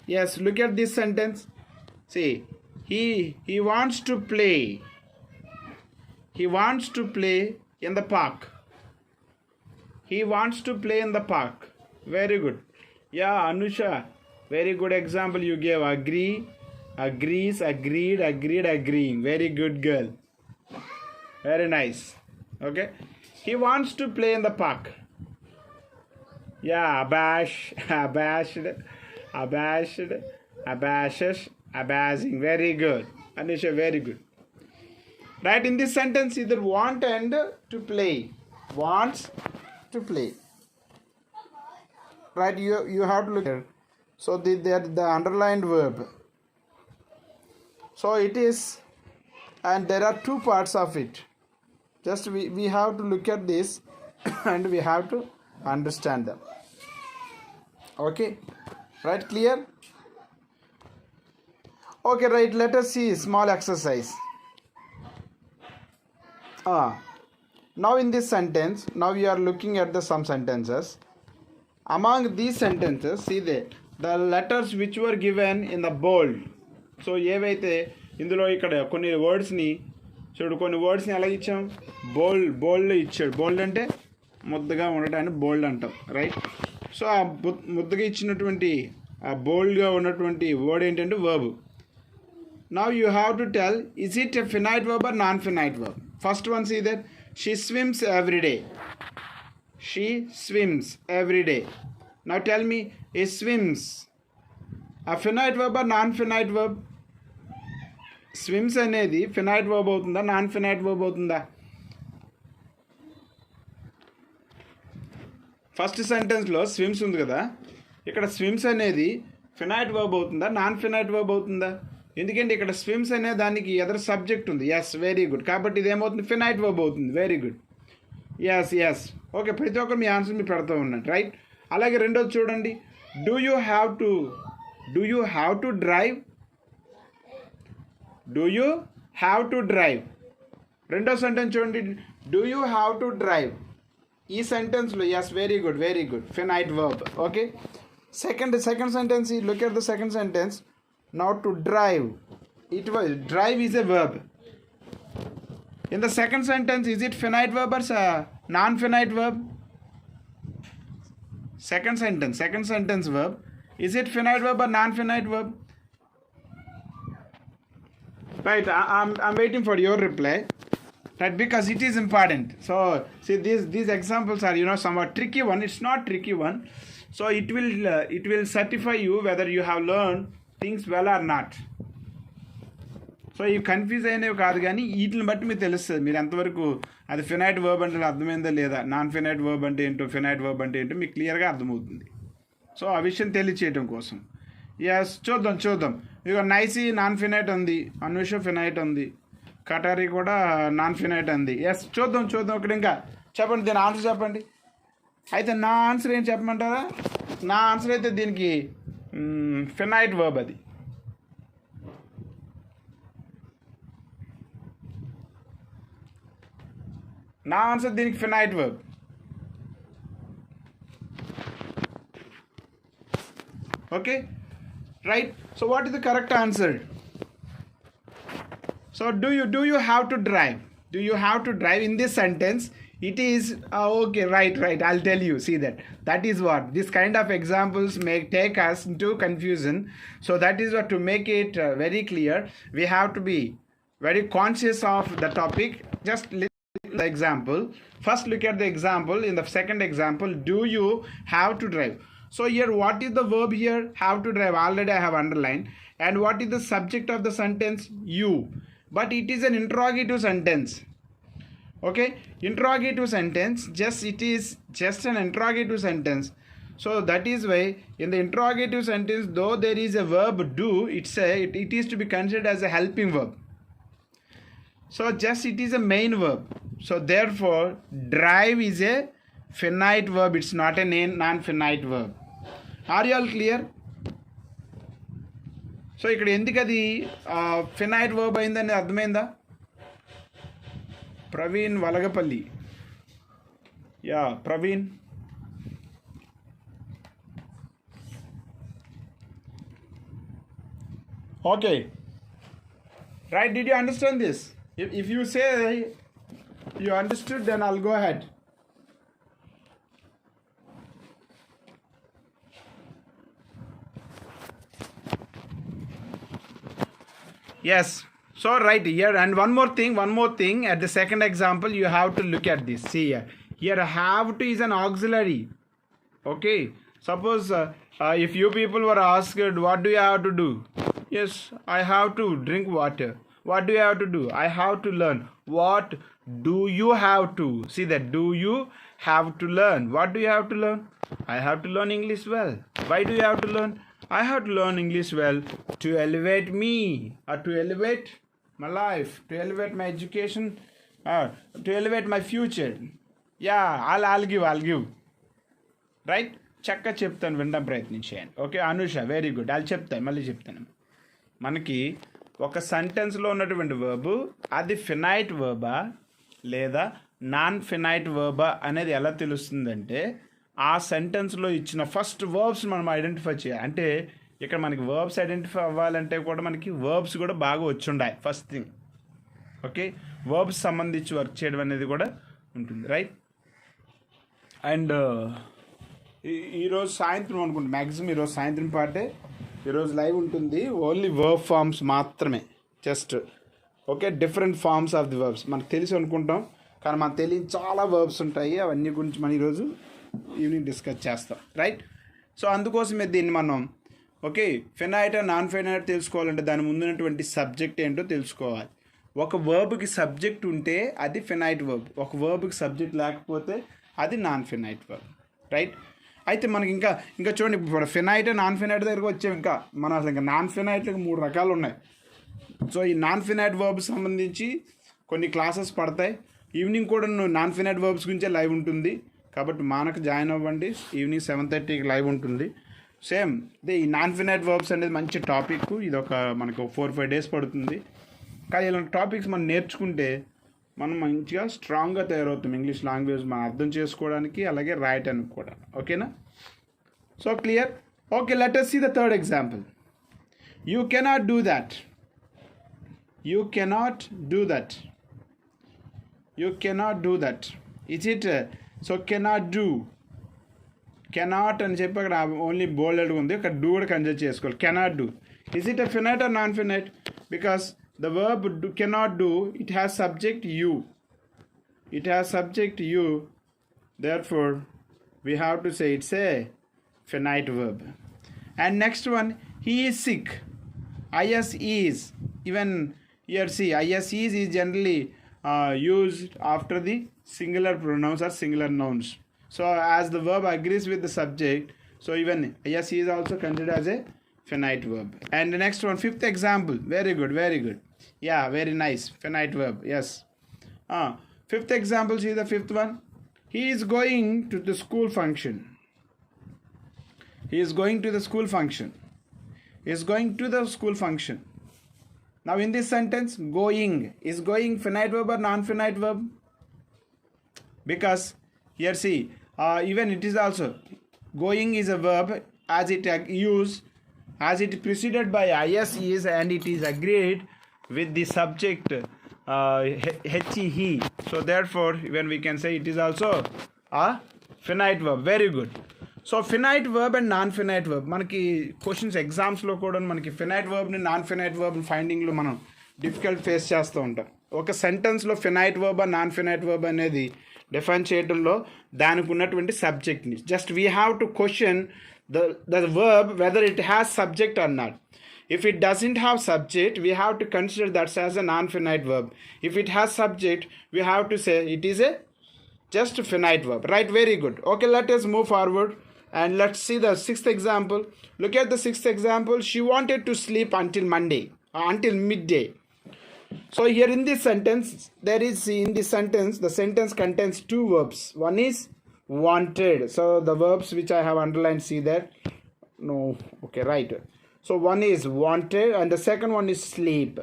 Yes, look at this sentence. See, he wants to play. He wants to play in the park. He wants to play in the park. Very good. Yeah, Anusha, very good example you gave. Agree, agrees, agreed, agreeing. Very good girl. Very nice. Okay. He wants to play in the park. Yeah, abashed, abashing. Very good. Anusha, very good. Right, in this sentence, either want and to play. Wants to play. Right, you have to look at. So the underlined verb. So it is, and there are two parts of it. Just we have to look at this and we have to understand them. Okay, right, clear? Okay, right, let us see small exercise. Now in this sentence, now we are looking at the some sentences. Among these sentences, see the letters which were given in the bold. So ఏవైతే ఇందులో ఇక్కడ కొన్ని వర్డ్స్ని చూడు, కొన్ని వర్డ్స్ని ఎలా ఇచ్చాం, బోల్డ్ ఇచ్చాడు. బోల్డ్ అంటే ముద్దగా ఉండటాన్ని బోల్డ్ అంటాం, రైట్? సో ఆ ముద్దగా ఇచ్చినటువంటి ఆ బోల్డ్గా ఉన్నటువంటి వర్డ్ ఏంటంటే verb. Now you have to tell, is it a finite verb or non-finite verb? First one, see that she swims every day. She swims every day. Now tell me, is swims a finite verb or non-finite verb? Swims అనేది finite verb అవుతుందా, non-finite verb అవుతుందా? First సెంటెన్స్లో SVIMS ఉంది కదా, ఇక్కడ swims అనేది finite verb అవుతుందా, non finite verb అవుతుందా? ఎందుకంటే ఇక్కడ స్విమ్స్ అనే దానికి ఎదర్ సబ్జెక్ట్ ఉంది. Yes, very good. కాబట్టి ఇది ఏమవుతుంది, ఫినైట్ వర్బ్ అవుతుంది. Very good. ఎస్. ఓకే, ప్రతి ఒక్కరు మీ ఆన్సర్ మీరు పెడతా ఉండండి, రైట్? అలాగే రెండోది చూడండి, do you have to drive? Do you have to drive. రెండో సెంటెన్స్ చూడండి, do you have to drive. ఈ సెంటెన్స్లో yes, very good, finite verb. Okay, second sentence, look at the second sentence. Now to drive, drive is a verb. In the second sentence, is it finite verb or non-finite verb? Second sentence verb, is it finite verb or non-finite verb? Right, I'm waiting for your reply, right, because it is important. So see, these examples are somewhat tricky one. It's not tricky one, so it will certify you whether you have learned things well or not. So ఇవి confuse అయినవి కాదు, కానీ వీటిని బట్టి మీకు తెలుస్తుంది మీరు ఎంతవరకు అది ఫినైట్ వర్బ్ అంటే అర్థమైందా లేదా, నాన్ ఫినైట్ వర్బ్ అంటే ఏంటో, ఫినైట్ వర్బ్ అంటే ఏంటో మీకు క్లియర్గా అర్థమవుతుంది. సో ఆ విషయం తెలియచేయడం కోసం. ఎస్, చూద్దాం. ఇక నైసీ నాన్ ఫినైట్ ఉంది, అనుష ఫినైట్ ఉంది, కటారి కూడా నాన్ ఫినైట్ ఉంది. ఎస్, చూద్దాం. ఇక్కడ ఇంకా చెప్పండి, దీని ఆన్సర్ చెప్పండి. అయితే నా ఆన్సర్ ఏం చెప్పమంటారా? నా ఆన్సర్ అయితే దీనికి ఫినైట్ వర్బ్. అది నా ఆన్సర్ దీనికి finite verb. Okay, right. So what is the correct answer? So do you have to drive? Do you have to drive in this sentence? It is okay, right. I'll tell you. See that is what this kind of examples may take us into confusion. So that is what, to make it very clear, we have to be very conscious of the topic. Just listen to the example. First look at the example. In the second example, do you have to drive? So here what is the verb here? Have to drive. Already I have underlined. And what is the subject of the sentence? You. But it is an interrogative sentence. Okay, interrogative sentence, it is just an interrogative sentence. So that is why in the interrogative sentence, though there is a verb do, it is to be considered as a helping verb. So it is a main verb. So therefore drive is a finite verb. It's not a non-finite verb. Are you all clear? So ikkada enduku adi finite verb ayindani ardhamainda? Praveen Valagapalli. Yeah, Praveen. Okay. Right, did you understand this? If you say you understood, then I'll go ahead. Yes. So right here, and one more thing, at the second example, you have to look at this. See here. Here have to is an auxiliary. Okay. Suppose if you people were asked, what do you have to do? Yes, I have to drink water. What do you have to do? I have to learn. What do you have to? See that, do you have to learn? What do you have to learn? I have to learn English well. Why do you have to learn? I have to learn English well to elevate me, or to elevate my life, to elevate my education, to elevate my future. Yeah, I'll give. Right? చక్కగా చెప్తాను, వినడం ప్రయత్నించేయండి. Okay Anusha, very good. వాళ్ళు చెప్తాను, మళ్ళీ చెప్తాను. మనకి ఒక సెంటెన్స్లో ఉన్నటువంటి వర్బ్ అది ఫినైట్ వర్బా లేదా నాన్ ఫినైట్ వర్బా అనేది ఎలా తెలుస్తుందంటే ఆ సెంటెన్స్లో ఇచ్చిన ఫస్ట్ వర్బ్స్ మనం ఐడెంటిఫై చేయాలి. అంటే ఇక్కడ మనకి వర్బ్స్ ఐడెంటిఫై అవ్వాలంటే కూడా మనకి వర్బ్స్ కూడా బాగా వచ్చి ఉండాలి ఫస్ట్ థింగ్. ఓకే, వర్బ్స్ సంబంధించి వర్క్ చేయడం అనేది కూడా ఉంటుంది. రైట్. అండ్ ఈరోజు సాయంత్రం అనుకుంటా, మ్యాక్సిమం ఈరోజు సాయంత్రం పాటే ఈరోజు లైవ్ ఉంటుంది. ఓన్లీ వర్బ్ ఫార్మ్స్ మాత్రమే, just okay, different forms of the verbs మనకు తెలిసి అనుకుంటాం, కానీ మనకు తెలియని చాలా వర్బ్స్ ఉంటాయి. అవన్నీ గురించి మనం ఈరోజు ఈవినింగ్ డిస్కస్ చేస్తాం. రైట్. సో అందుకోసమే దీన్ని మనం okay finite and non finite తెలుసుకోవాలంటే దాని ముందున్నటువంటి సబ్జెక్ట్ ఏంటో తెలుసుకోవాలి. ఒక వర్బ్కి సబ్జెక్ట్ ఉంటే అది ఫినైట్ వర్బ్, ఒక వర్బ్కి సబ్జెక్ట్ లేకపోతే అది నాన్ ఫినైట్ వర్బ్. రైట్. అయితే మనకి ఇంకా చూడండి, ఇప్పుడు ఫినైట్ నాన్ ఫినైట్ దగ్గరకు వచ్చాం. ఇంకా మనం అసలు ఇంకా నాన్ ఫినైట్లకు 3 రకాలు ఉన్నాయి. సో ఈ నాన్ ఫినైట్ వర్బ్స్ సంబంధించి కొన్ని క్లాసెస్ పడతాయి. ఈవినింగ్ కూడా నాన్ ఫినైట్ వర్బ్స్ గురించే లైవ్ ఉంటుంది, కాబట్టి మానకు జాయిన్ అవ్వండి. ఈవినింగ్ 7:30కి లైవ్ ఉంటుంది. సేమ్ అదే ఈ నాన్ ఫినైట్ వర్బ్స్ అనేది మంచి టాపిక్. ఇది ఒక మనకు 4-5 డేస్ పడుతుంది. కానీ ఇలాంటి టాపిక్స్ మనం నేర్చుకుంటే మనం మంచిగా స్ట్రాంగ్గా తయారవుతాం ఇంగ్లీష్ లాంగ్వేజ్ మనం అర్థం చేసుకోవడానికి, అలాగే రాయటానికి కూడా. ఓకేనా? So clear? Okay, let us see the third example. You cannot do that. You cannot do that. You cannot do that. Is it? So cannot do. Cannot అని చెప్పి అక్కడ ఓన్లీ బోల్డ్ ఉంది, అక్కడ డూ కూడా కన్సిడర్ చేసుకోవాలి. Cannot do. Is it a finite or non-finite? Because the verb cannot do, it has subject you. It has subject you. Therefore, we have to say it's a finite verb. And next one, he is sick. Is is. Even here see, is generally used after the singular pronouns or singular nouns. So as the verb agrees with the subject, so even is also considered as a finite verb. And the next one, fifth example. Very good. Yeah, very nice. Finite verb. Yes. Fifth example, see the fifth one. He is going to the school function. He is going to the school function. He is going to the school function. Now in this sentence, going. Is going finite verb or non-finite verb? Because here see, even it is also, going is a verb as it preceded by is and it is agreed with the subject he. So therefore when we can say it is also a finite verb. Very good. So finite verb and non-finite verb మనకి questions ఎగ్జామ్స్లో కూడా మనకి finite వర్బ్ని non finite verb ఫైండింగ్లో మనం difficult face చేస్తూ ఉంటాం. ఒక సెంటెన్స్లో finite verb non finite verb అనేది డిఫైన్ చేయడంలో దానికి ఉన్నటువంటి సబ్జెక్ట్ని just we have to question the verb, whether it has subject or not. If it doesn't have subject, we have to consider that as a non-finite verb. If it has subject, we have to say it is a just a finite verb, right? Very good. Okay, let us move forward and let's see the sixth example. Look at the sixth example. She wanted to sleep until Monday, until midday. So here in this sentence, the sentence contains two verbs. One is wanted. So the verbs which I have underlined, see that? No, okay, right. So one is wanted and the second one is sleep.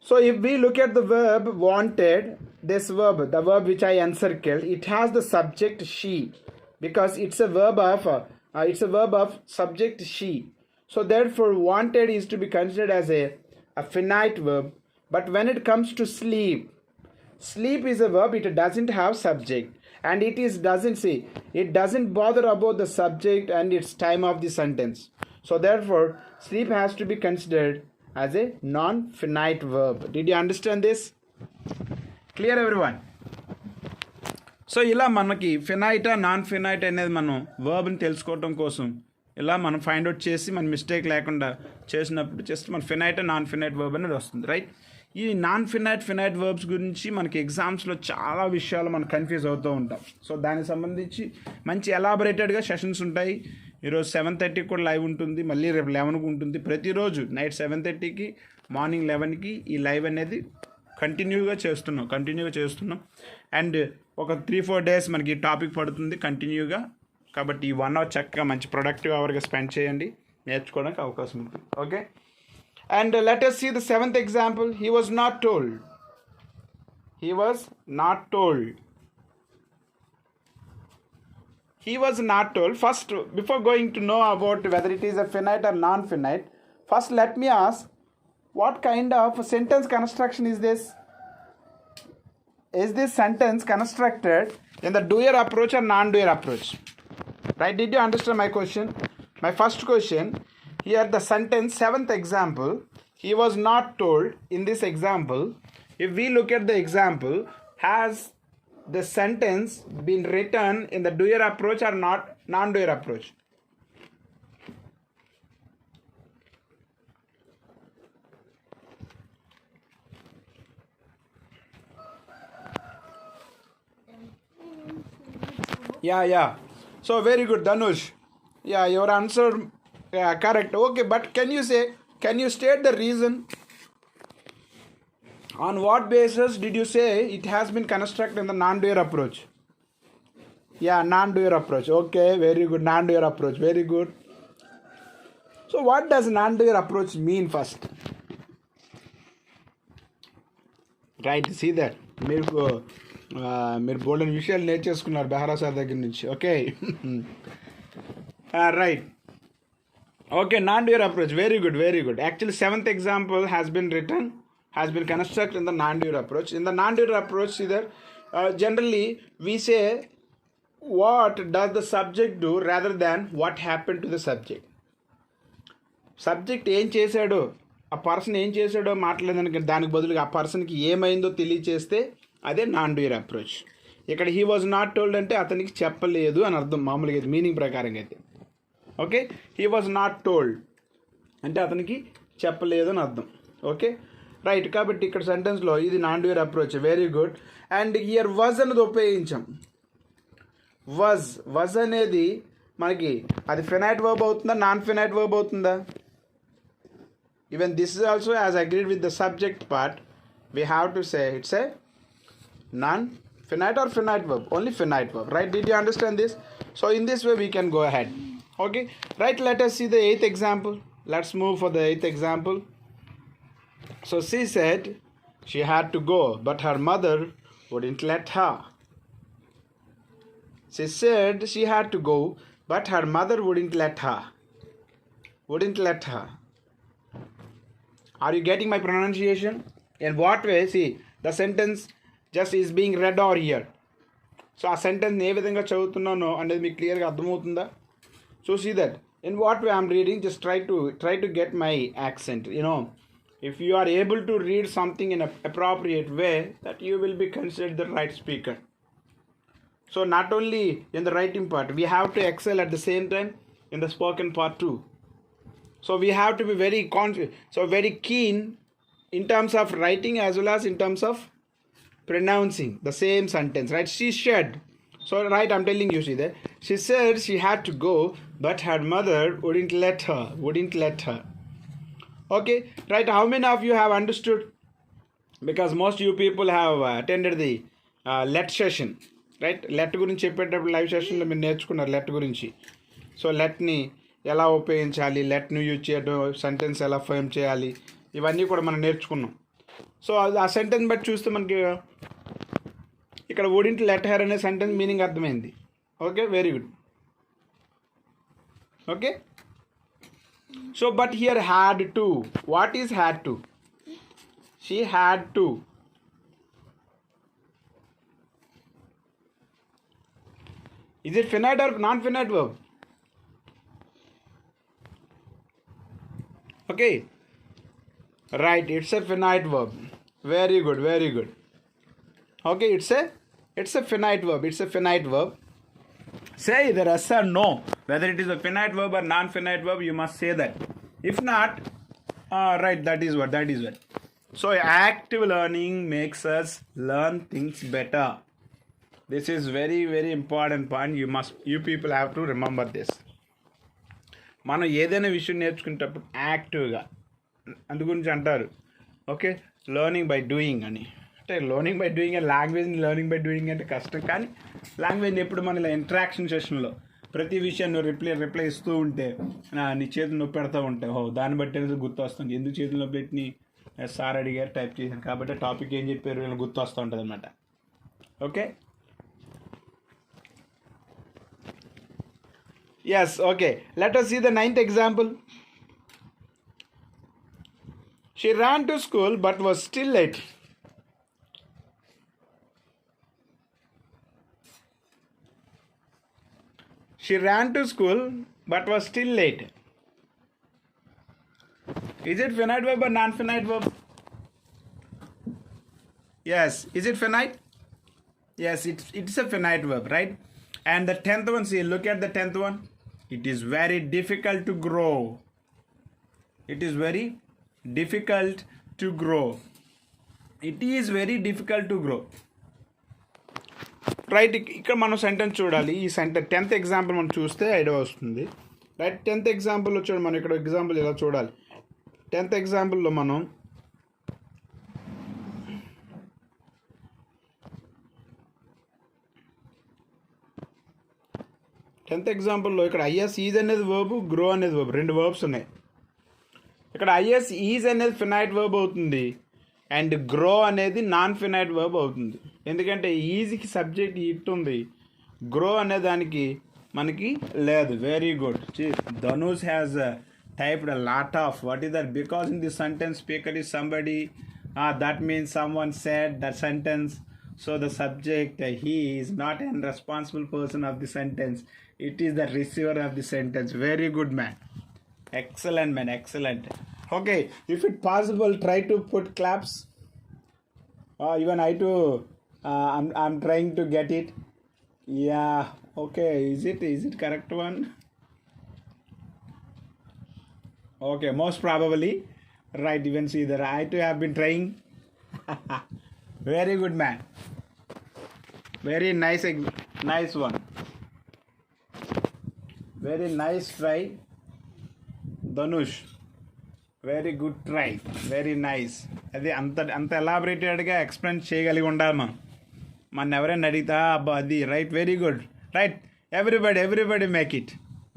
So if we look at the verb wanted, this verb, the verb which I encircled, it has the subject she, because it's a verb of subject she. So therefore wanted is to be considered as a finite verb. But when it comes to sleep is a verb, it doesn't have subject, and it doesn't bother about the subject and its time of the sentence. So therefore sleep has to be considered as a non-finite verb. Did you understand this? Clear everyone? So ఇలా మనకి finite non finite అనేది మనం వర్బ్ని తెలుసుకోవటం కోసం ఇలా మనం find out చేసి మన మిస్టేక్ లేకుండా చేసినప్పుడు జస్ట్ మన ఫినైట్ నాన్ ఫినైట్ వర్బ్ అనేది వస్తుంది, రైట్? ఈ నాన్ ఫినైట్ వర్బ్స్ గురించి మనకి ఎగ్జామ్స్లో చాలా విషయాలు మనం కన్ఫ్యూజ్ అవుతూ ఉంటాం. సో దానికి సంబంధించి మంచి ఎలాబరేటెడ్గా సెషన్స్ ఉంటాయి. ఈరోజు 7:30 కూడా లైవ్ ఉంటుంది, మళ్ళీ రేపు 11కి ఉంటుంది. ప్రతిరోజు నైట్ 7:30కి మార్నింగ్ 11కి ఈ లైవ్ అనేది కంటిన్యూగా చేస్తున్నాం. అండ్ ఒక 3-4 డేస్ మనకి టాపిక్ పడుతుంది కంటిన్యూగా. కాబట్టి ఈ 1 hour చక్కగా మంచి ప్రొడక్టివ్ అవర్గా స్పెండ్ చేయండి, నేర్చుకోవడానికి అవకాశం ఉంటుంది. Okay, and let us see the 7th example. He was not told. First, before going to know about whether it is a finite or non-finite, first let me ask, what kind of sentence construction is this? Is this sentence constructed in the doer approach or non-doer approach? Right? Did you understand my question? My first question, here the sentence 7th example, he was not told. In this example, if we look at the example, has the sentence been written in the doer approach or not non-doer approach? Yeah. So very good, Dhanush. Yeah, your answer correct. Okay, but can you state the reason? On what basis did you say it has been constructed in the non-doer approach? Yeah, non-doer approach. Okay, very good. Non-doer approach. Very good. So what does non-doer approach mean first? Right, see that. మీరు బోల్డెన్ విషయాలు నేర్చేసుకున్నారు Behera sir దగ్గర నుంచి. Okay, right. Okay, non-doer approach. Very good. Actually 7th example has been constructed in the non-doer approach. In the non-doer approach, either generally we say what does the subject do rather than what happened to the subject. Subject ఏం చేశాడో, ఆ person ఏం చేశాడో మాట్లాడేదానికి దానికి బదులుగా ఆ పర్సన్కి ఏమైందో తెలియచేస్తే అదే నాన్-డ్యూయర్ అప్రోచ్. ఇక్కడ హీ వాజ్ నాట్ టోల్డ్ అంటే అతనికి చెప్పలేదు అని అర్థం, మామూలుగా అయితే మీనింగ్ ప్రకారంగా అయితే. Okay, he was not told అంటే అతనికి చెప్పలేదు అని అర్థం. Okay, right. కాబట్టి ఇక్కడ సెంటెన్స్లో ఇది non-doer approach. Very good. And here was అనేది ఉపయోగించాం. వాజ్ అనేది మనకి అది ఫినైట్ వర్బ్ అవుతుందా, నాన్ ఫినైట్ వర్బ్ అవుతుందా? Even this is also as agreed with the subject part, we have to say it's a non-finite or finite verb, only finite verb, right? Did you understand this? So in this way we can go ahead. Okay, right, let us see the 8th example. Let's move for the 8th example. So she said she had to go, but her mother wouldn't let her. She said she had to go, but her mother wouldn't let her. Are you getting my pronunciation? In what way? See, the sentence just is being read over here. So ఆ sentence ఏ విధంగా చదువుతున్నానో అనేది మీకు క్లియర్గా అర్థమవుతుందా? So see that in what way I'm reading, just try to get my accent. If you are able to read something in an appropriate way, that you will be considered the right speaker. So not only in the writing part, we have to excel at the same time in the spoken part too. So we have to be very keen in terms of writing as well as in terms of pronouncing the same sentence, right? She said. So right, I'm telling you, see there. She said she had to go, but her mother wouldn't let her. Okay, right? How many of you have understood? Because most you people have attended the let session, right? Let గురించి చెప్పేటప్పుడు live సెషన్లో మీరు నేర్చుకున్నారు let గురించి. So లెట్ని ఎలా ఉపయోగించాలి, లెట్ను use చేయడం, sentence ఎలా ఫ్రేమ్ చేయాలి, ఇవన్నీ కూడా మనం నేర్చుకున్నాం. సో ఆ సెంటెన్స్ బట్టి చూస్తే మనకి ఇక్కడ వుడింట్ లెట్ హెర్ అనే సెంటెన్స్ మీనింగ్ అర్థమైంది. Okay, very good. Okay, so but here had to. What is had to? She had to. Is it finite or non-finite verb? Okay. Right, it's a finite verb. Very good, very good. Okay, it's a finite verb. It's a finite verb. Say either yes or no. Whether it is a finite verb or non-finite verb, you must say that. If not, right, that is what. So active learning makes us learn things better. This is very, very important point. You people have to remember this. మనం ఏదైనా విషయం నేర్చుకునేటప్పుడు యాక్టివ్గా, అందుగురించి అంటారు okay learning by doing అని. అంటే learning by doing and లాంగ్వేజ్ని లెర్నింగ్ బై డూయింగ్ అంటే కష్టం. కానీ లాంగ్వేజ్ని ఎప్పుడు మన ఇలా ఇంటరాక్షన్ సెషన్లో ప్రతి విషయం నువ్వు రిప్లై ఇస్తూ ఉంటే నీ చేతులు నొప్పి పెడతా ఉంటావు. దాన్ని బట్టి గుర్తు వస్తుంది ఎందుకు చేతులు నొప్పి పెట్టి సార్ అడిగారు టైప్ చేశాను కాబట్టి టాపిక్ ఏం చెప్పారు వీళ్ళు గుర్తు వస్తూ ఉంటుంది అనమాట. Okay, yes. Okay, let us see the 9th example. She ran to school but was still late. She ran to school but was still late. Is it finite verb or non-finite verb? Yes. Is it finite? Yes, it's a finite verb, right? And the 10th one, see, look at the 10th one. It is very difficult to grow. It is very difficult to grow. It is very difficult to grow. Right, ఇక్కడ మనం sentence చూడాలి. ఈ sentence 10th example మనం చూస్తే idea వస్తుంది. Right, 10th ఎగ్జాంపుల్లో చూడండి. మనం ఇక్కడ ఎగ్జాంపుల్ ఇలా చూడాలి. 10th ఎగ్జాంపుల్లో మనం ఇక్కడ ఐఎస్ ఈజ్ అనేది వర్బ్, గ్రో అనేది వర్బ్, రెండు వర్బ్స్ ఉన్నాయి. ఇక్కడ ఐఎస్ ఈజ్ అనేది ఫినైట్ వర్బ్ అవుతుంది అండ్ గ్రో అనేది నాన్ ఫినైట్ వర్బ్ అవుతుంది. ఎందుకంటే ఈజీకి సబ్జెక్ట్ ఇట్ ఉంది, గ్రో అనే దానికి మనకి లేదు. Very good. Dhanush has typed a lot of what is that? Because in the sentence speaker is somebody, that means someone said that sentence. So the subject he is not a responsible person of the sentence. It is the receiver of the sentence. Very good, man. Excellent, man. Excellent. Okay, if it possible, try to put claps. Even I too. I'm trying to get it. Yeah. Okay. Is it correct one? Okay, most probably right. Even see that I too have been trying. Very good, man. Very nice one. Very nice try, Dhanush. Very good try. Very nice. అది అంత ఎలాబరేటెడ్గా explain చేయగలిగి ఉండాలి మన ఎవరైనా అడిగితే అబ్బా అది right. Very good. Right, everybody make it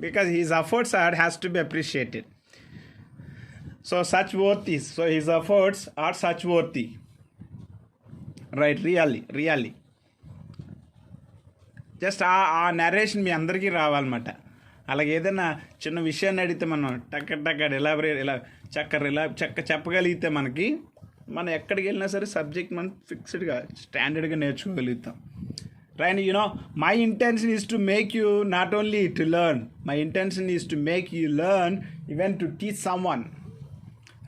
because his efforts has to be appreciated. So such worthy. So his efforts are such worthy. Right, really. Just ఆ narration మీ అందరికీ రావాలన్నమాట. అలాగే ఏదైనా చిన్న విషయాన్ని అడిగితే మనం టక్క ఇలా చెప్పగలిగితే మనం ఎక్కడికి వెళ్ళినా సరే సబ్జెక్ట్ మనం ఫిక్స్డ్గా స్టాండర్డ్గా నేర్చుకోగలుగుతాం. Right, my intention is to make you not only to learn, my intention is to make you learn even to teach someone.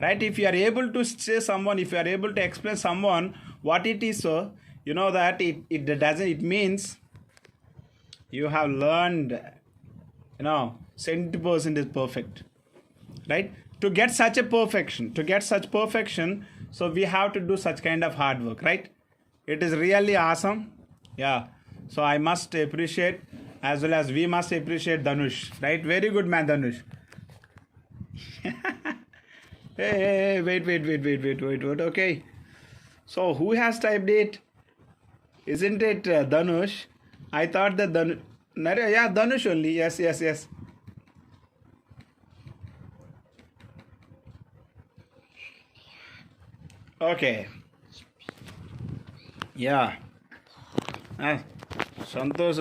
Right, if you are able to say someone, if you are able to explain someone what it is, so that it means You have learned, 70% is perfect, right? To get such perfection, so we have to do such kind of hard work, right? It is really awesome. Yeah. So I must appreciate, as well as we must appreciate Dhanush, right? Very good man, Dhanush. Hey, wait. Okay. So who has typed it? Isn't it Dhanush? I thought that yeah, Dhanush only. Yes. Okay. Yeah. Santosh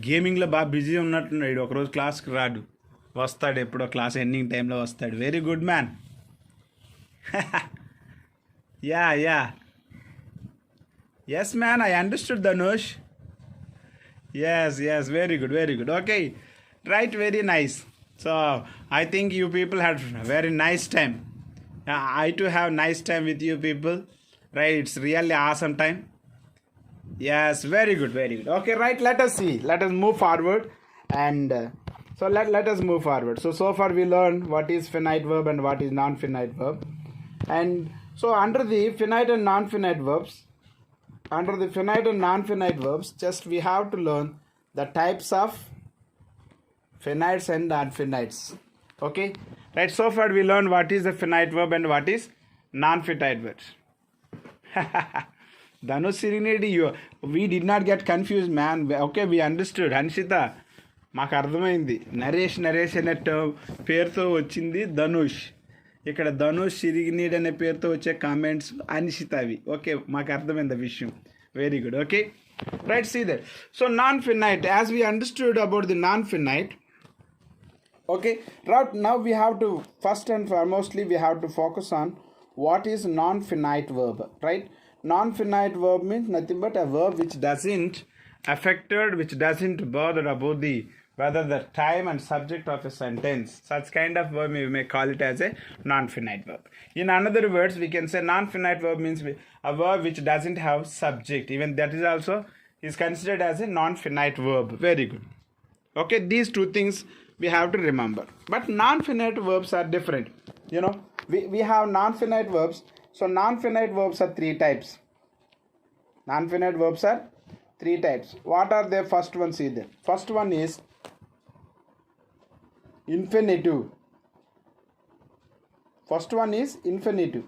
గేమింగ్లో బాగా busy ఉన్నట్టున్నాడు, ఒకరోజు క్లాస్కి రాడు, వస్తాడు ఎప్పుడో class ending టైంలో వస్తాడు. Very good man. Yeah yes man, I understood Dhanush. Yes, very good. Okay, right, very nice. So I think you people had very nice time. I too have nice time with you people, right? It's really awesome time. Yes, very good. Okay, right, let us move forward. And so let us move forward. So far we learned what is finite verb and what is non-finite verb. And so under the finite and non-finite verbs, just we have to learn the types of finites and non-finites. Okay, right, so far we learned what is the finite verb and what is non-finite verbs. Dhanush Sirinedi, we did not get confused, man. Okay, we understood. Hanshita, మాకు అర్థమైంది. నరేష్ అనే పేరుతో వచ్చింది ధనుష్. ఇక్కడ ధనుష్ సిరిగినీడ్ అనే పేరుతో వచ్చే comments అనిషితవి. Okay, మాకు అర్థమైంది ఆ విషయం. Very good. Okay, right, see that. So non-finite, as we understood about the non-finite, okay, right, now we have to first and foremostly we have to focus on what is non-finite verb, right? Non-finite verb means nothing but a verb which doesn't bother about the whether the time and subject of a sentence. Such kind of verb we may call it as a non-finite verb. In another words, we can say non-finite verb means a verb which doesn't have subject. Even that is also is considered as a non-finite verb. Very good. Okay, these two things we have to remember. But non-finite verbs are different. We have non-finite verbs. So non-finite verbs are three types. What are their first ones? See there. First one is infinitive. First one is infinitive.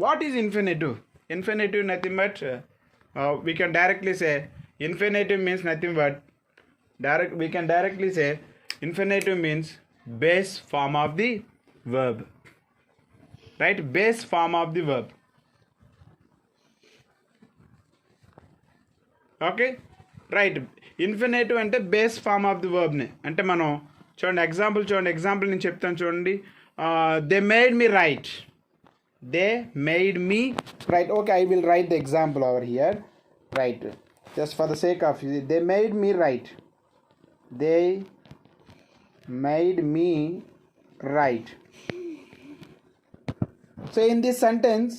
What is infinitive? Infinitive nothing but we can directly say infinitive means nothing but we can directly say infinitive means base form of the verb, right? Base form of the verb. Okay, right. Infinitive అంటే base form of the వర్బ్ని. అంటే మనం చూడండి, example నేను చెప్తాను చూడండి. They made me right. Okay, I will write the example over here, right, just for the sake of they made me right. So in this sentence,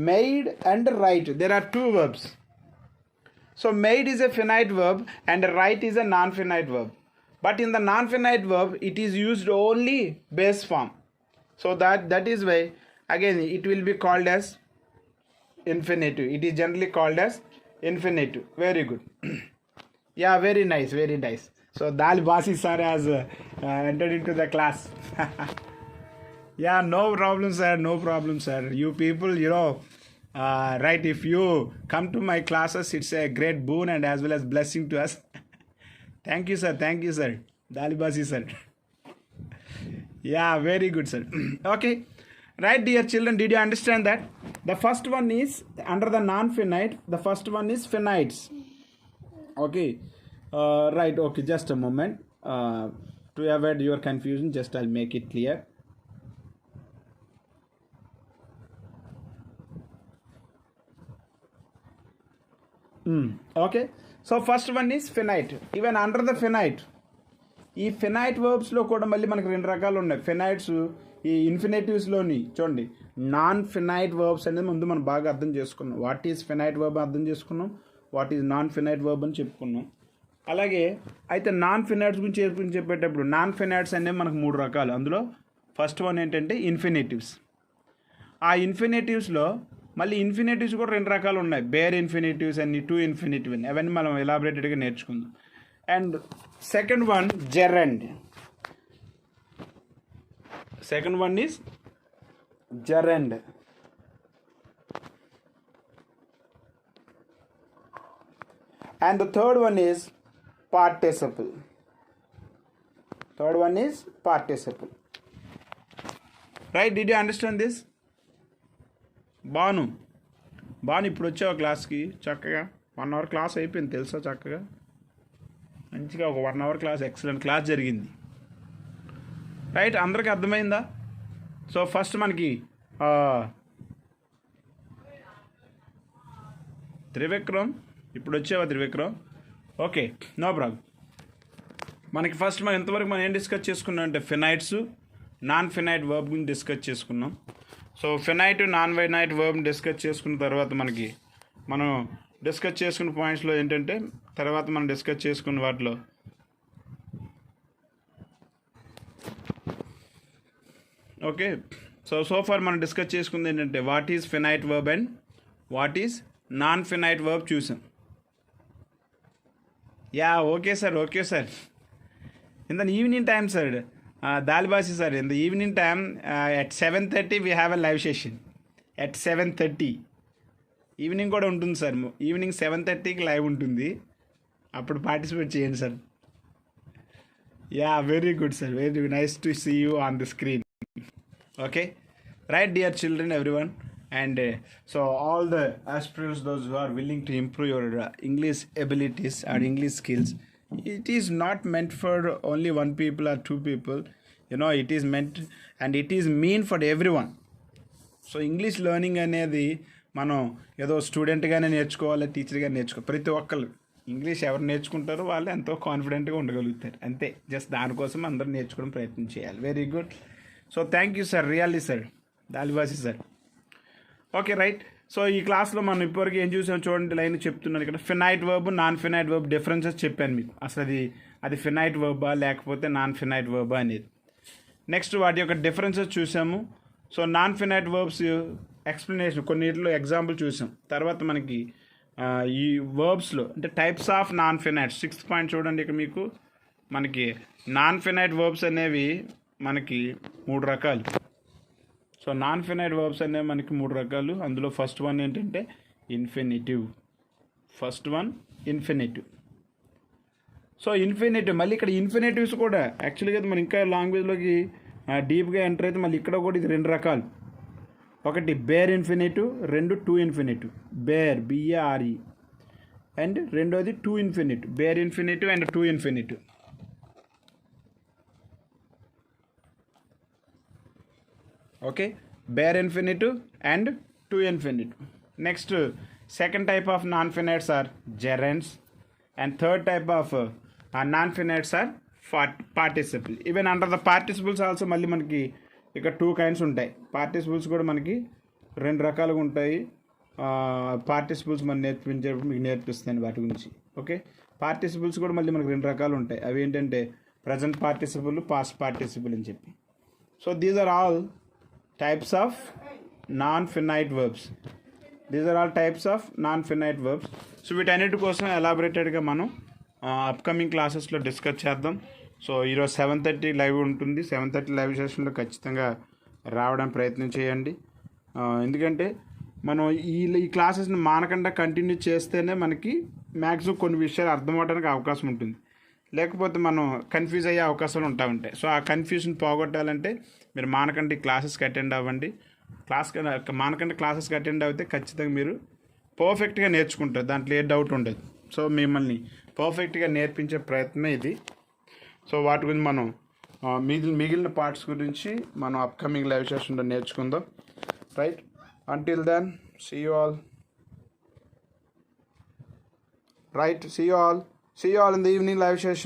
made and right, there are two verbs. So made is a finite verb and right is a non-finite verb. But in the non-finite verb, it is used only base form. So that is why again it will be called as infinitive. It is generally called as infinitive. Very good. Yeah, very nice. So Dal Basi sir has entered into the class. Yeah, no problem sir. You people, right, if you come to my classes, it's a great boon and as well as blessing to us. Thank you sir. Dalibasi sir. Yeah, very good sir. Okay, right, dear children, did you understand that? The first one is under the non-finite, the first one is finites. Okay, right, okay, just a moment. To avoid your confusion, just I'll make it clear. Okay, so first one is finite. Even under the finite, ఈ finite వర్బ్స్లో కూడా మళ్ళీ మనకు రెండు రకాలు ఉన్నాయి. ఫినైట్స్ ఈ ఇన్ఫినిటివ్స్లోని చూడండి, non finite verbs అనేది ముందు మనం బాగా అర్థం చేసుకున్నాం. వాట్ ఈజ్ ఫినైట్ వర్బ్ అర్థం చేసుకున్నాం, what is non finite verb అని చెప్పుకున్నాం. అలాగే అయితే నాన్ ఫినైట్స్ గురించి చెప్పేటప్పుడు నాన్ ఫినైట్స్ అనేవి మనకు 3 రకాలు. అందులో ఫస్ట్ వన్ ఏంటంటే ఇన్ఫినిటివ్స్. ఆ ఇన్ఫినిటివ్స్లో మళ్ళీ ఇన్ఫినిటివ్స్ కూడా 2 రకాలు ఉన్నాయి. బేర్ ఇన్ఫినిటివ్స్ అని, టు ఇన్ఫినిటివ్ అని, అవన్నీ మనం ఎలాబరేటెడ్గా నేర్చుకుందాం. And second one gerund. Second one is gerund. And the third one is participle. Third one is participle. Right? Did you understand this? Banu ఇప్పుడు వచ్చావు క్లాస్కి చక్కగా. 1 hour క్లాస్ అయిపోయింది తెలుసా, చక్కగా మంచిగా ఒక 1 hour క్లాస్, ఎక్సలెంట్ క్లాస్ జరిగింది. రైట్, అందరికీ అర్థమైందా? సో ఫస్ట్ మనకి త్రివిక్రమ్ ఇప్పుడు వచ్చేవా త్రివిక్రమ్? Okay, no problem. మనకి ఫస్ట్ మనం ఇంతవరకు మనం ఏం డిస్కస్ చేసుకున్నాం అంటే ఫినైట్స్, నాన్ ఫినైట్ వర్బ్ గురించి డిస్కస్ చేసుకున్నాం. So finite, non finite verb discuss చేసుకున్న తర్వాత మనం డిస్కస్ చేసుకున్న పాయింట్స్లో ఏంటంటే తర్వాత మనం డిస్కస్ చేసుకున్న వాటిలో ఓకే. సో ఫార్ మనం డిస్కస్ చేసుకుంది ఏంటంటే what is finite verb and what is non finite verb చూసాం. Yeah, okay sir. In the evening time sir, Dalbasi sir, in the evening time at 7:30 we have a live session. at 7:30 evening కూడా ఉంటుంది sir. Evening 7:30కి live ఉంటుంది, అప్పుడు participate చేయండి sir. Yeah, very good sir, very nice to see you on the screen. Okay, right, dear children, everyone, and so all the aspirants, those who are willing to improve your English abilities or English skills, it is not meant for only 1 people or 2 people. It is meant and it is mean for everyone. So English learning అనేది మనం ఏదో స్టూడెంట్గానే నేర్చుకోవాలి, టీచర్గా నేర్చుకోవాలి. ప్రతి ఒక్కరు English ఎవరు నేర్చుకుంటారో వాళ్ళు ఎంతో కాన్ఫిడెంట్గా ఉండగలుగుతారు, అంతే. జస్ట్ దానికోసం అందరూ నేర్చుకోవడం ప్రయత్నం చేయాలి. Very good. So thank you sir, really sir, Dalivasi sir. Okay, right. So ఈ క్లాస్లో మనం ఇప్పటివరకు ఏం చూసాం చూడండి, లైన్ చెప్తున్నాను ఇక్కడ. Finite verb, non finite verb differences చెప్పాను మీకు. అసలు అది ఫినైట్ వర్బా లేకపోతే నాన్ ఫినైట్ వర్బా అనేది. నెక్స్ట్ వాటి యొక్క డిఫరెన్సెస్ చూసాము. So non finite verbs explanation కొన్నిటిలో ఎగ్జాంపుల్ చూసాం. తర్వాత మనకి ఈ వర్బ్స్లో అంటే types of non finite 6th point చూడండి ఇక్కడ మీకు. మనకి నాన్ ఫినైట్ వర్బ్స్ అనేవి మనకి 3 రకాలు. సో నాన్ ఫినైట్ వర్బ్స్ అనేవి మనకి 3 రకాలు. అందులో ఫస్ట్ వన్ ఏంటంటే ఇన్ఫినిటివ్. సో ఇన్ఫినిటివ్, మళ్ళీ ఇక్కడ ఇన్ఫినిటివ్స్ కూడా యాక్చువల్గా మనం ఇంకా లాంగ్వేజ్లోకి డీప్గా ఎంటర్ అయితే మళ్ళీ ఇక్కడ కూడా ఇది 2 రకాలు. ఒకటి bare infinitive, 2 to infinitive. Bare, BARE, and రెండోది to infinitive. Bare infinitive and to infinitive. Okay, bare infinitive and to infinitive. Next, second type of non-finites are gerunds, and third type of non-finites are participle. Even under the participles also మళ్ళీ మనకి ఇక్కడ 2 kinds ఉంటాయి. Participles కూడా మనకి 2 రకాలుగా ఉంటాయి. Participles మనం నేర్పించేటప్పుడు మీకు నేర్పిస్తాను వాటి గురించి. ఓకే, పార్టిసిపుల్స్ కూడా మళ్ళీ మనకి 2 రకాలు ఉంటాయి. అవి ఏంటంటే ప్రజెంట్ పార్టిసిపుల్, పాస్ట్ పార్టిసిపుల్ అని చెప్పి. So these are all types of non-finite verbs. These are all types of non-finite verbs. So వీటన్నిటి కోసం ఎలాబరేటెడ్గా మనం అప్కమింగ్ క్లాసెస్లో డిస్కస్ చేద్దాం. సో ఈరోజు 7:30 లైవ్ ఉంటుంది. 7:30 లైవ్ సెషన్లో ఖచ్చితంగా రావడానికి ప్రయత్నం చేయండి. ఎందుకంటే మనం ఈ క్లాసెస్ని మానకుండా కంటిన్యూ చేస్తేనే మనకి మ్యాక్సిమం కొన్ని విషయాలు అర్థం అవడానికి అవకాశం ఉంటుంది. లేకపోతే మనం కన్ఫ్యూజ్ అయ్యే అవకాశాలు ఉంటాయి. సో ఆ కన్ఫ్యూజన్ పోగొట్టాలంటే మీరు మానకండి క్లాసెస్కి అటెండ్ అవ్వండి. మానకండి క్లాసెస్కి అటెండ్ అయితే ఖచ్చితంగా మీరు పర్ఫెక్ట్గా నేర్చుకుంటారు, దాంట్లో ఏ డౌట్ ఉండదు. సో మిమ్మల్ని పర్ఫెక్ట్గా నేర్పించే ప్రయత్నమే ఇది. సో వాటి గురించి మనం మిగిలిన పార్ట్స్ గురించి మనం అప్కమింగ్ లైవ్ సెషన్లో నేర్చుకుందాం. Right, until then see you all. Right, see you all in the evening live session.